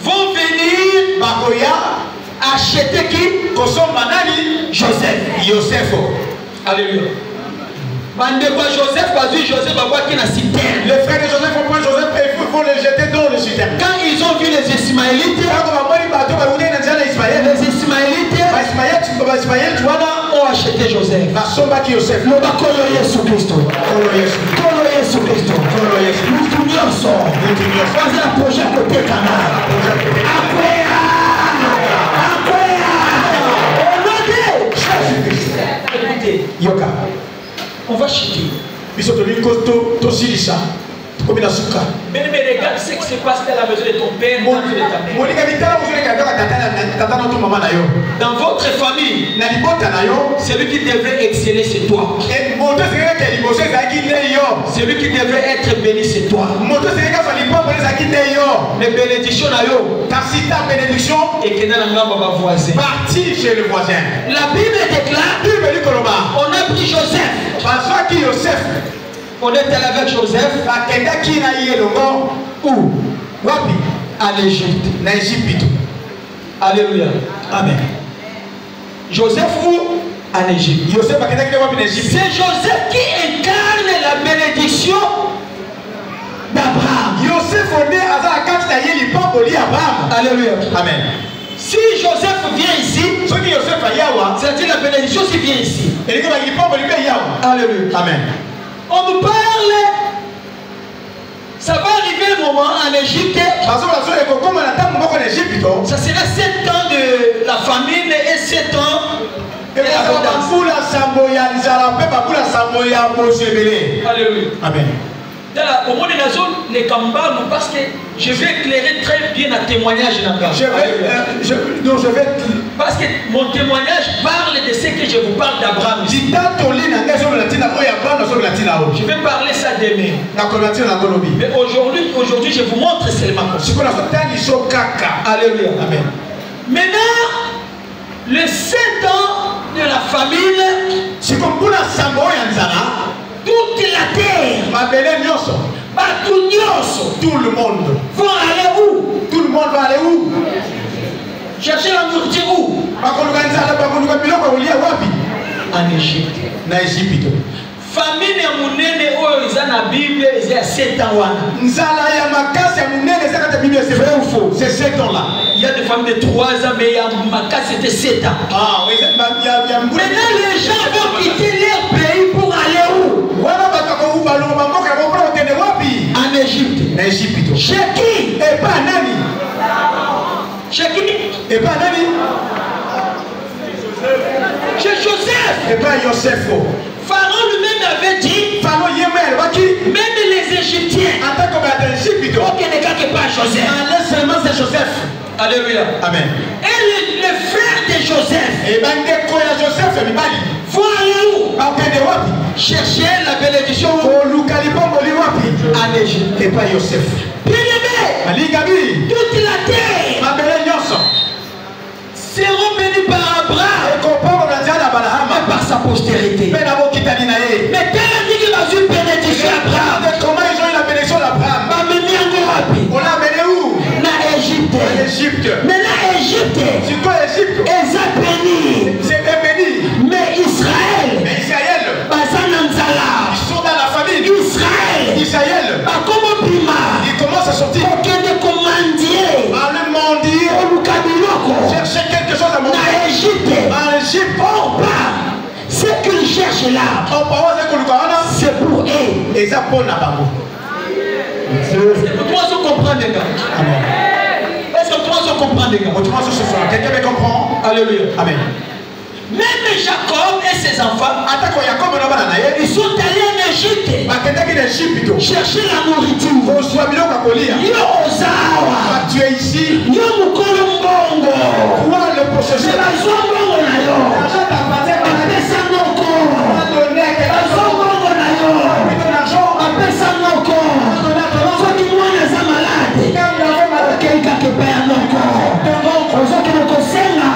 vont venir acheter qui? Joseph. Alléluia. Joseph, les frères de Joseph vont prendre Joseph et vont le jeter dans le citerne. Quand ils ont vu les Ismaélites, les Ismaélites ont acheté Joseph. On va chuter. Mais regarde ce qui se passe à la maison de ton père, de ta mère. Dans votre famille, celui qui devrait exceller, c'est toi. Celui qui devrait être béni, c'est toi. Les bénédictions, et que voisin. Parti chez le voisin. La Bible déclare, on a pris Joseph. On est allé avec Joseph. Où? À l'Égypte. Alléluia. Amen. Joseph où? En Égypte. C'est Joseph qui incarne la bénédiction d'Abraham. Alléluia. Amen. Si Joseph vient ici, c'est-à-dire la bénédiction s'il vient ici. Alléluia. Amen. On nous parle, ça va arriver un moment en Égypte, ça sera 7 ans de la famine et 7 ans de l'abondance. Alléluia. Amen. Au monde de la zone, les Kambas, parce que je vais éclairer très bien un témoignage. Parce que mon témoignage parle de ce que je vous parle d'Abraham. Je vais parler ça demain. Mais aujourd'hui, je vous montre seulement. Alléluia. Amen. Maintenant, les 7 ans de la famine, toute la terre, tout le monde vont aller où? Tout le monde va aller où? Chercher la nourriture où? En Égypte. Famine ya munene oyo eza na Bible eza 7 ans wana. Nzala ya makasi ya munene eza na Bible, c'est vrai ou faux? C'est 7 ans là. Il y a des familles de 3 ans mais ya makasi c'était 7 ans. Ah oui, maintenant les gens vont quitter leur pays pour aller où? En Égypte. Chez qui? Et pas nani? Chez qui? Et pas nani? Chez Joseph. Et pas Joseph. Pharaon lui-même avait dit, même les Égyptiens, ok, ne caquez pas Joseph. Seulement c'est Joseph. Alléluia. Amen. Et les frères de Joseph vont aller où? Chercher la bénédiction en Égypte. Et pas Joseph. Bien-aimé, toute la terre seront bénis par Abraham et par sa postérité. Mais quelle est une bénédiction d'Abraham? Comment ils ont eu la bénédiction d'Abraham? c'est pour eux. Et ça pour la bango. C'est pour toi de comprendre les gars. Amen. Est-ce que toi de comprendre les gars? Quelqu'un me comprend? Alléluia. Amen. Même Jacob et ses enfants, ils sont allés en Égypte chercher la nourriture. Yo ozawa. Tu es ici. Yo mukolo mbongo. Toi le possesseur. C'est la zone mbongo na yo. Apesa noko. Bazon mbongo na yo. Apesa noko. Soki mwana za malade. Okeika kepea noko. Ozoki noko senga.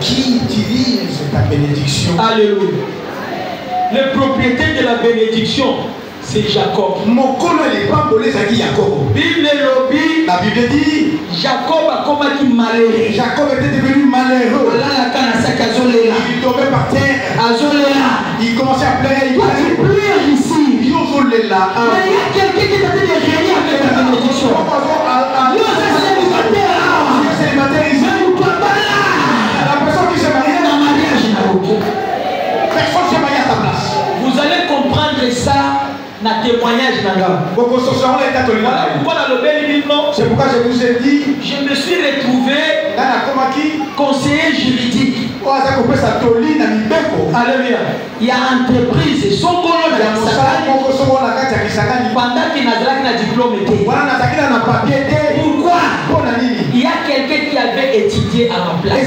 Qui utilise ta bénédiction? Alléluia. Le propriétaire de la bénédiction, c'est Jacob. La Bible dit Jacob a combattu malheureux. Jacob était devenu malheureux. Il tombait par terre. Il commençait à pleurer. Toi tu pleures ici. Mais il y a quelqu'un qui t'a dit de régner avec la bénédiction. Vous allez comprendre ça dans le témoignage. C'est pourquoi je vous ai dit, je me suis retrouvé conseiller juridique. Alléluia. Il y a entreprise, son colon pendant qu'il n'a pas de diplôme. Pourquoi? Il y a quelqu'un qui avait étudié à ma place. Il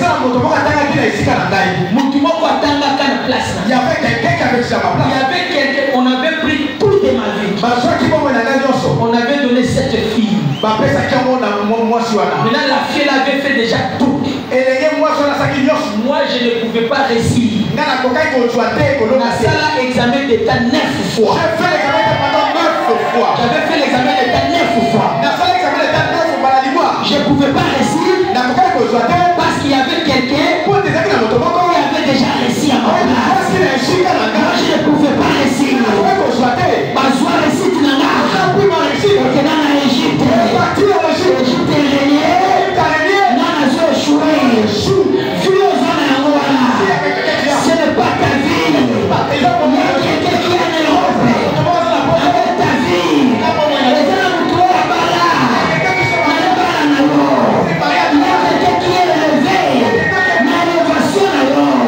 y avait quelqu'un, on avait pris tout de ma vie. On avait donné cette fille. Maintenant la fille avait fait déjà tout. Moi je ne pouvais pas réussir. La salle a examen d'état 9 fois. J'avais fait l'examen d'état 9 fois. Je ne pouvais pas réussir parce qu'il y avait quelqu'un qui avait déjà réussi à ma place. Moi je ne pouvais pas réussir. Bazoua réussi tu n'as pas. Ok, dans l'Égypte. L'Égypte est régnée. Non, on a échoué. Ce n'est pas ta vie. Il y a quelqu'un qui est en Europe avec ta vie. Les gens nous trouvent là-bas. Il y a quelqu'un qui est élevé. Mais l'élévation alors.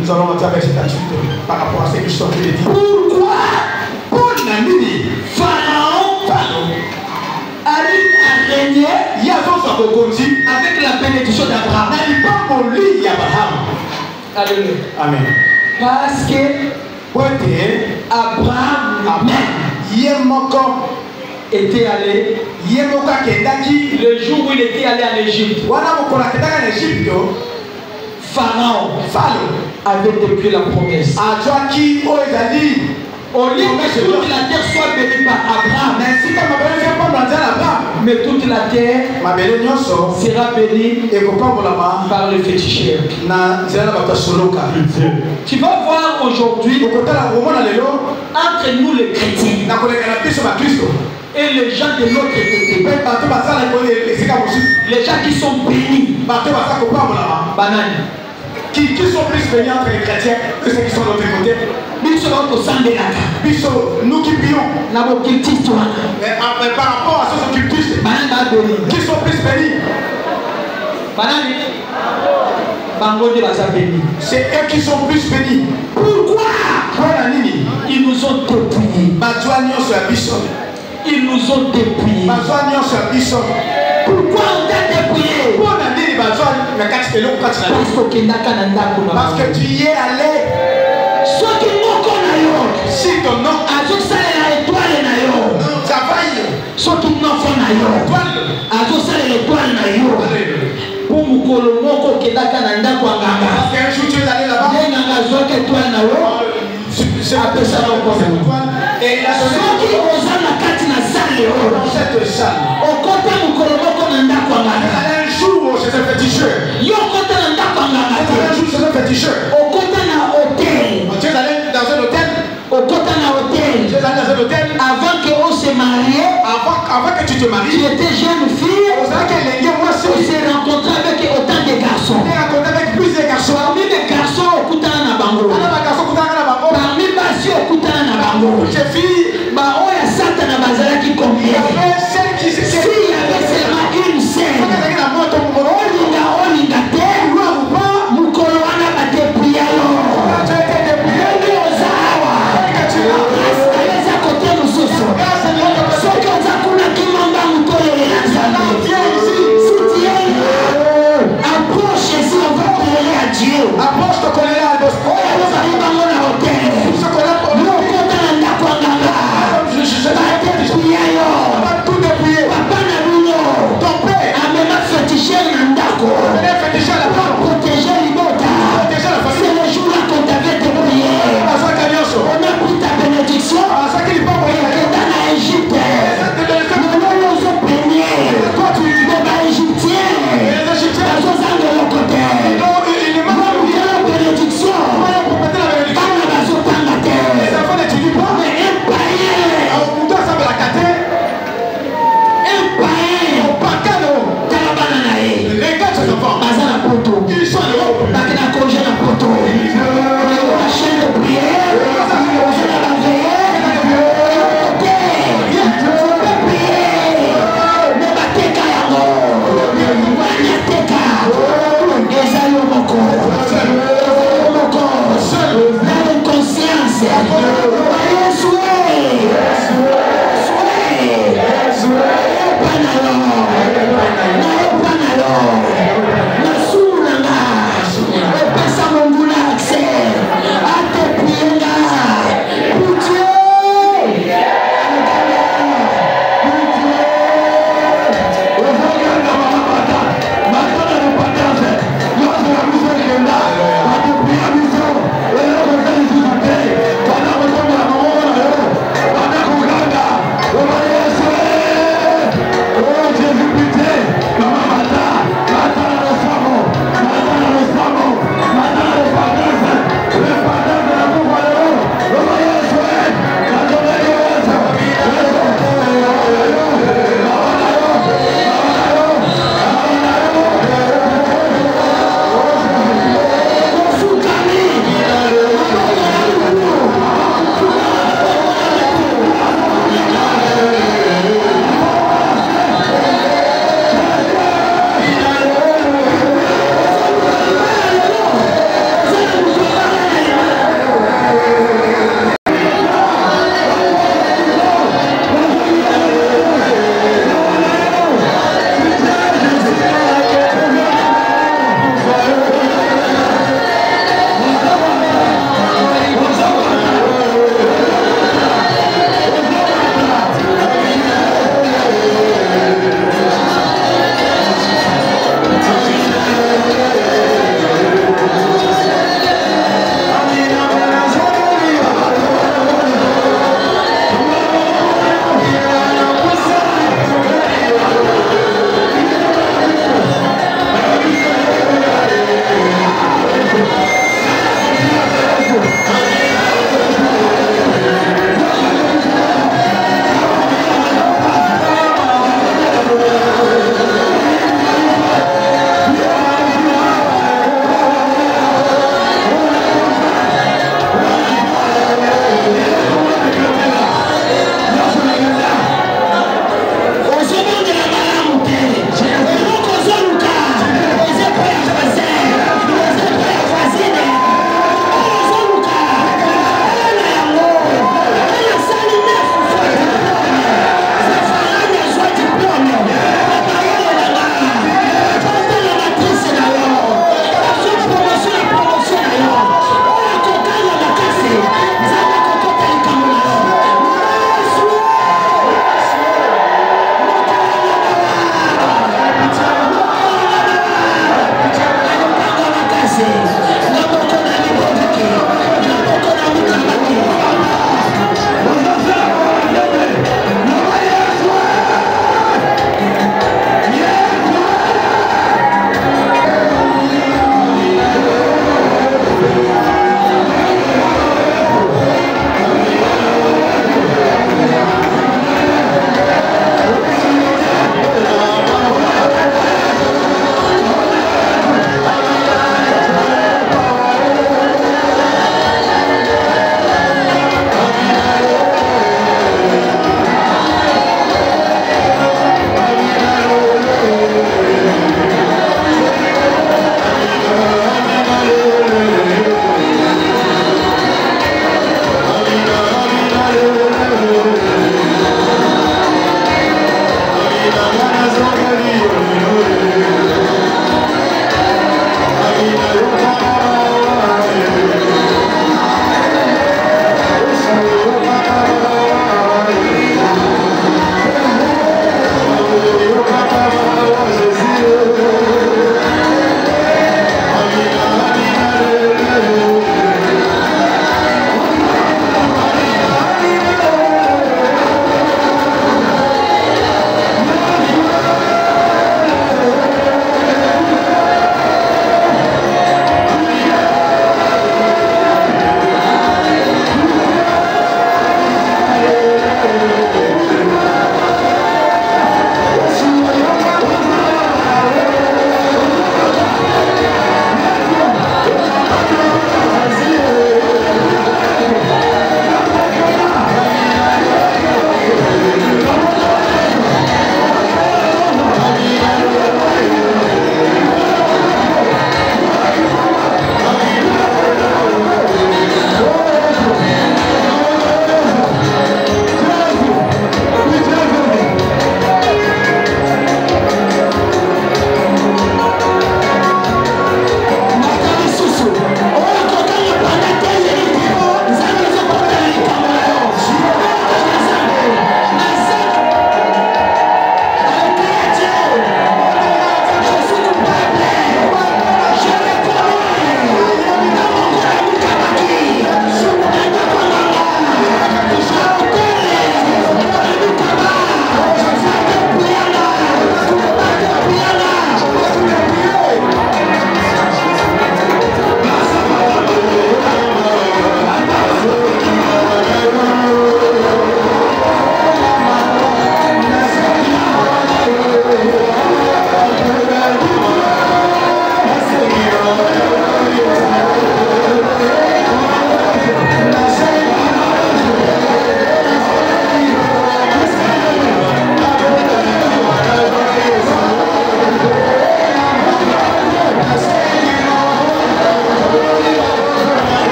Nous allons entrer avec cette attitude par rapport à ce que je suis en train de dire. Pourquoi Pharaon a régné avec la bénédiction d'Abraham. Alléluia. Amen. Parce que Abraham était allé le jour où il était allé en Égypte. Pharaon avait depuis la promesse. Au lieu que toute la terre soit bénie par Abraham, mais toute la terre sera bénie par le féticheur. Tu vas voir aujourd'hui entre nous les chrétiens et les gens de l'autre côté, les gens qui sont bénis, qui sont plus bénis entre les chrétiens que ceux qui sont de l'autre côté. Nous qui prions, mais par rapport à ceux qui occultistes, qui sont plus bénis, c'est eux qui sont plus bénis. Pourquoi? Ils nous ont dépouillés. Ils nous ont dépouillés. Pourquoi on t'a dépouillé? Parce que tu y es allé. Si ton nom avant qu'on se marie, avant que tu te maries, tu étais jeune fille, on s'est rencontré avec autant de garçons. Avec plus de garçons. Parmi les garçons, au Koutana Bango. Parmi les Bassi, au Koutana Bango. Ces filles, oh, il y a Satan à Bazara qui combien. S'il y avait seulement une scène, Olinga terre, Mukoloana Bate Prialo. Approche ton collègue à l'os. Oh,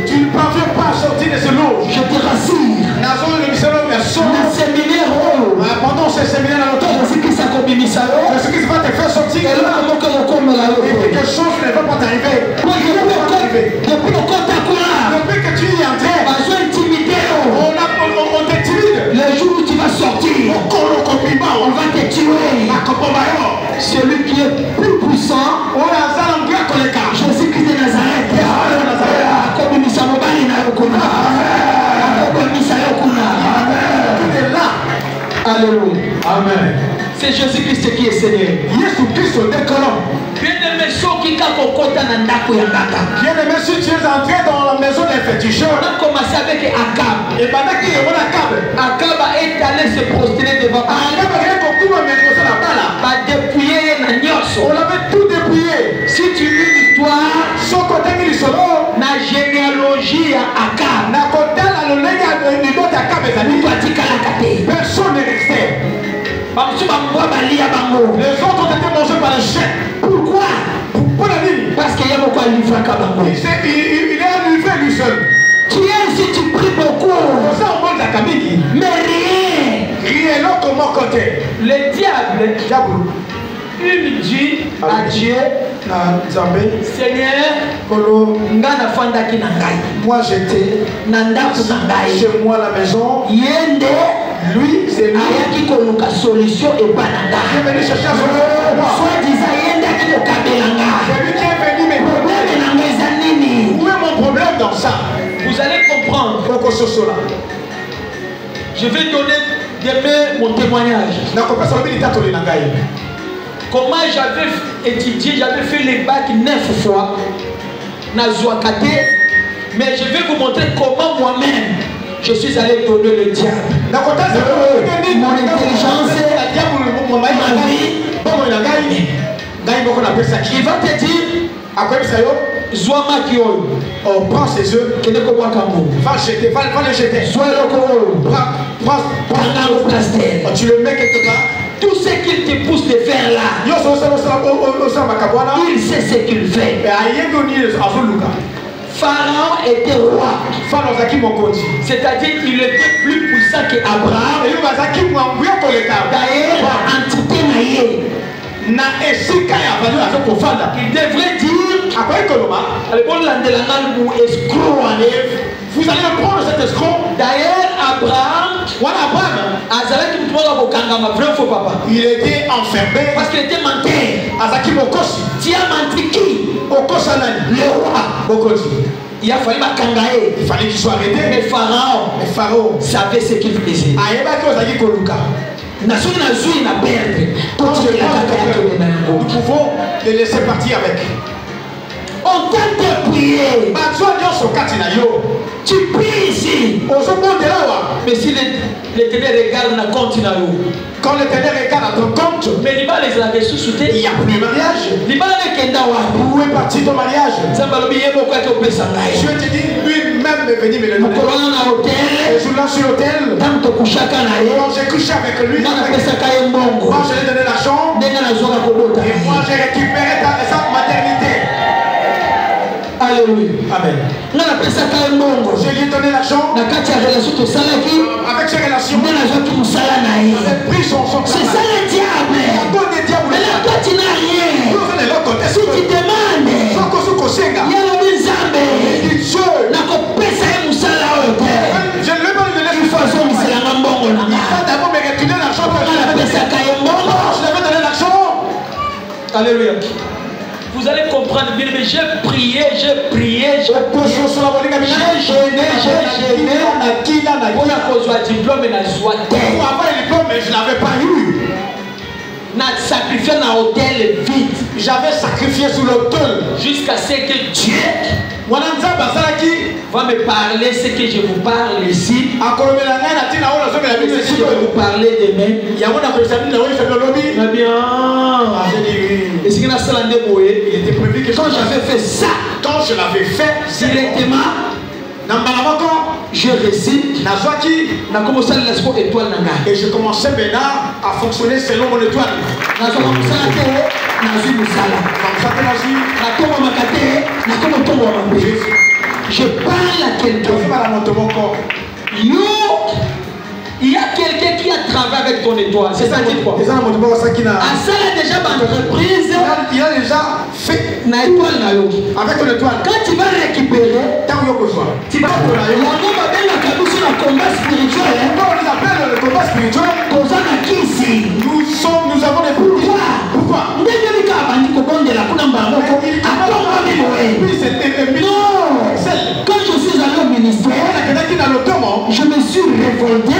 Tu ne parviens pas à sortir de ce lot. Je te rassure. Pendant ce séminaire, ce qui va te faire sortir. Et quelque chose ne va pas t'arriver. Depuis que tu y es entré, on t'intimide. Le jour où tu vas sortir, on va te tuer. Celui qui est plus puissant, Jésus-Christ de Nazareth. Alléluia. Amen. C'est Jésus-Christ qui est Seigneur. Jésus-Christ est colon. Bien-aimé, si tu es entré dans la maison des féticheurs, on a commencé avec Akab. Et pendant qu'il y avait Akab est allé se prosterner devant Akab. On l'avait tout dépouillé. Si tu lis l'histoire, la généalogie à Akab, personne n'est resté. Les autres ont été mangés par les chiens. Pourquoi? Parce qu'il y a beaucoup à livrer à Kabango. Il est livré lui seul. Tu es si tu pries beaucoup. Mais rien. L'autre comment côté. Le diable, il dit à Dieu, Seigneur, moi j'étais chez moi à la maison. Lui, c'est lui. Il solution et pas il est venu chercher un solution. C'est lui qui est venu mes problèmes. Où est mon problème dans ça? Vous allez comprendre. Je vais donner demain mon témoignage. Comment j'avais étudié, j'avais fait les bacs 9 fois. Mais je vais vous montrer comment moi-même je suis allé donner le diable. Mon intelligence, ma vie. Il va te dire, Zoama Kyo, prends ses œufs, va jeter, va les jeter. Prends, tu le mets quelque part. Tout ce qu'il te pousse de faire là, il sait ce qu'il fait. Pharaon était roi. C'est-à-dire qu'il était plus puissant qu'Abraham. D'ailleurs, entité naïe. Il devrait dire vous allez me prendre cet escroc. D'ailleurs, Abraham, il était enfermé parce qu'il était menteur. Tu as menti qui? Le roi. Il a fallu m'akangaer. Il fallait qu'il soit arrêté. Mais Pharaon savait ce qu'il faisait. Nous pouvons les laisser partir avec. On t'a prié. Tu pries ici. Mais si l'Éternel regarde la compte, quand l'Éternel regarde à ton compte, mais il n'y a plus de mariage. Où est parti ton mariage? Je te dis, lui-même est venu me le donner. Et je lance sur l'hôtel. Quand j'ai couché avec lui, moi je lui ai donné l'argent. Et moi j'ai récupéré sa maternité. Alléluia. Amen. Je lui ai donné l'argent. Avec ces relations, j'ai pris son c'est ça le diable. Mais là, toi, tu n'as rien. Si tu demandes, il y a le Nzambe. Je ne vais pas lui donner. Il faut d'abord me retourner l'argent. Je lui avais donné l'argent. Alléluia. Vous allez comprendre bien, mais j'ai prié. J'ai jeûné. Pour avoir le diplôme, je ne l'avais pas eu. Sacrifié dans l'hôtel vide. J'avais sacrifié sur l'hôtel. Jusqu'à ce que Dieu va me parler ce que je vous parle ici. Ce que je vais vous parler demain. Il était prévu que quand j'avais fait ça, quand je l'avais fait directement, je récite. Et je commençais maintenant à fonctionner selon mon étoile. Je parle à quelqu'un. Il y a quelqu'un qui a travaillé avec ton étoile. C'est ça qui quoi? Ça a déjà entreprise. Il a déjà fait na étoile na yo. Avec ton étoile. Quand tu vas récupérer, tu vas pour la yo. On va bien la cabosse na combat spirituel. On les appelle le combat spirituel. Nous avons des pourquoi? Pourquoi? Non. Quand je suis allé au ministère, je me suis révolté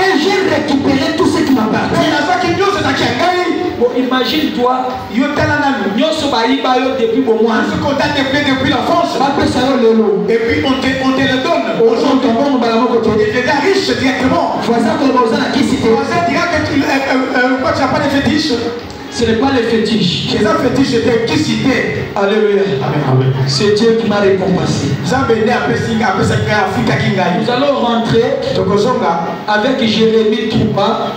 et j'ai récupéré tout ce qui m'appartient. Bon, imagine-toi, depuis la France, et puis on te le donne. Et tu es riche directement. Voisin dira que tu n'as pas de fétiche. Ce n'est pas les fétiches. Les fétiches étaient qui cités. Alléluia. Amen. C'est Dieu qui m'a récompensé. Nous allons rentrer avec Jérémie 3.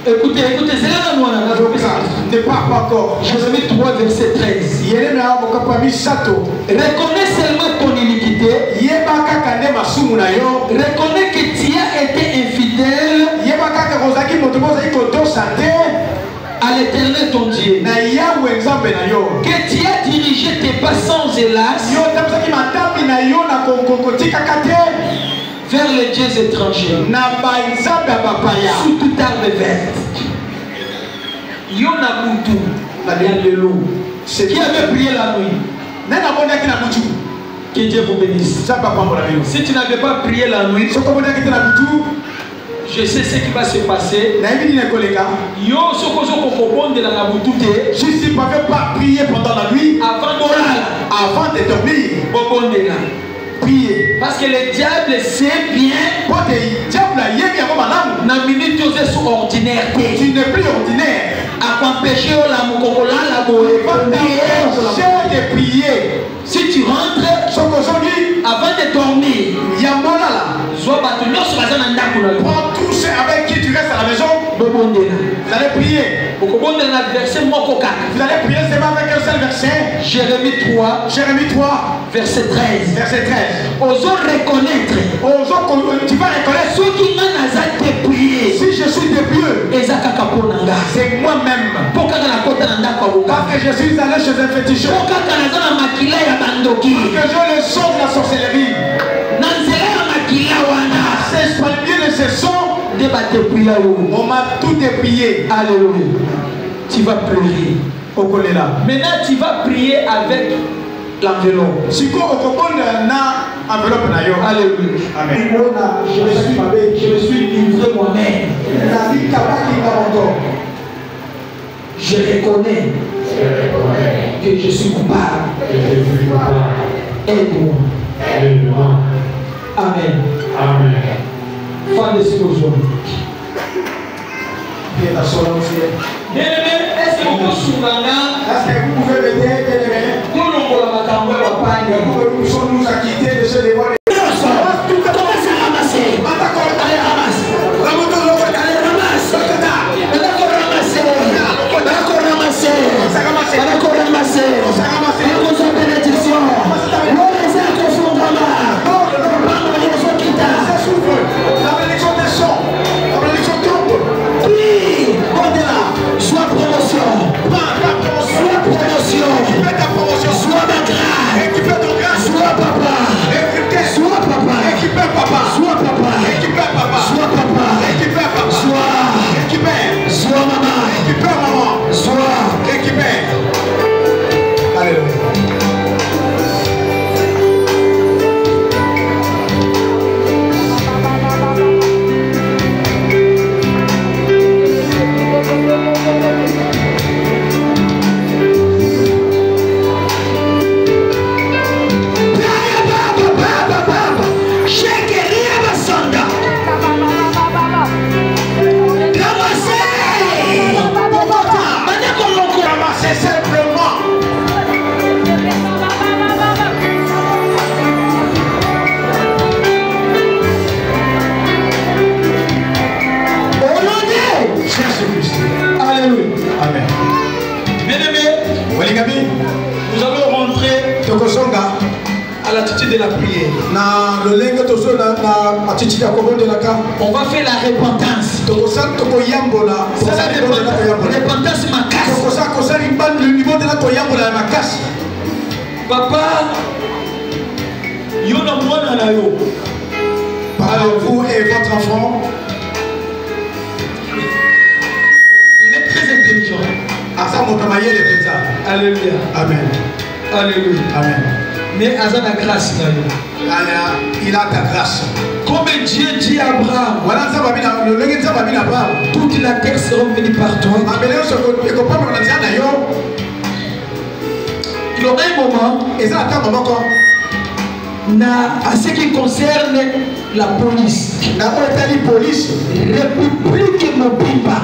Écoutez, ne parle pas encore. Jérémie 3, verset 13. Reconnais seulement ton iniquité. Reconnais que tu as été infidèle à l'Éternel ton Dieu. Que tu as dirigé tes pas sans hélas vers les dieux étrangers sous toute arme verte. Qui avait prié la nuit. Que Dieu vous bénisse. Si tu n'avais pas prié la nuit, je sais ce qui va se passer. Yo, si tu n'avais pas prié pendant la nuit, avant de dormir, prier. Parce que le diable sait bien. Ordinaire. Tu n'es plus ordinaire. De prier. Si tu rentres avant de dormir, prends tous ceux avec qui tu restes à la maison. Vous allez prier. Vous allez prier seulement avec un seul verset. Jérémie 3. Jérémie 3. Verset 13. Verset 13. Osons reconnaître. Tu vas reconnaître. Si je suis dépieux, c'est moi-même. Parce que je suis allé chez un féticheur. Que je le son de la sorcellerie. C'est bien de ce son. On m'a tout déplié. Alléluia. Tu vas prier. Maintenant, tu vas prier avec l'enveloppe. Alléluia. Amen. Je me suis livré moi-même. Je reconnais que je suis coupable. Aide-moi. Amen. Fin de explosion. Bien-aimé, est-ce que vous pouvez m'aider? Nous acquitter de ce devoir. Nous allons rentrer à l'attitude de la prière. On va faire la repentance. Repentance Papa, vous et votre enfant, il est très intelligent. Alléluia. Amen. Alléluia. Amen. Mais Azan a grâce. Il a ta grâce. Comme Dieu dit à Abraham, toute la terre sera bénie par toi. Il y aura un moment à ce qui concerne la police. République Mobimba.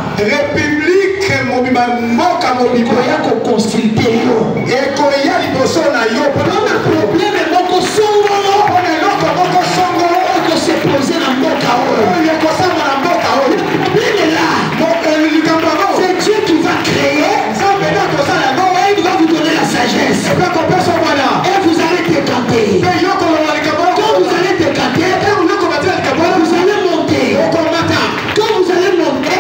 C'est Dieu qui va créer. Et il va vous donner la sagesse. Et vous allez décanter. Quand vous allez décanter, vous allez monter. Quand vous allez monter,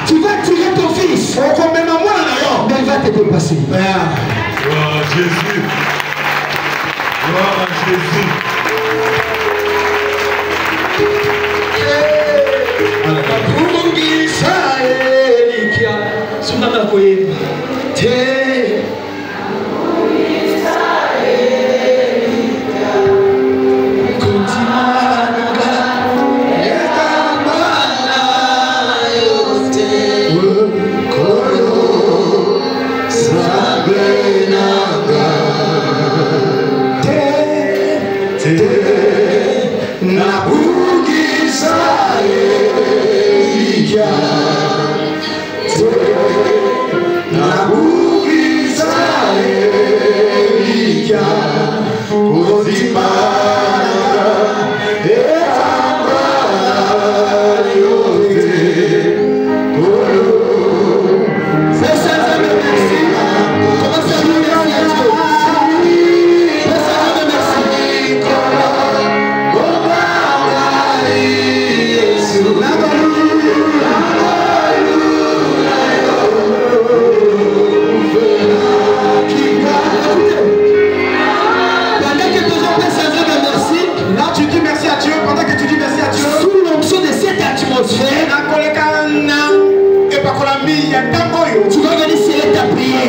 tu vas tirer ton fils. Mais il va te dépasser. Gloire à Jésus. Gloire à Jésus. Tu vas venir sceller ta prière.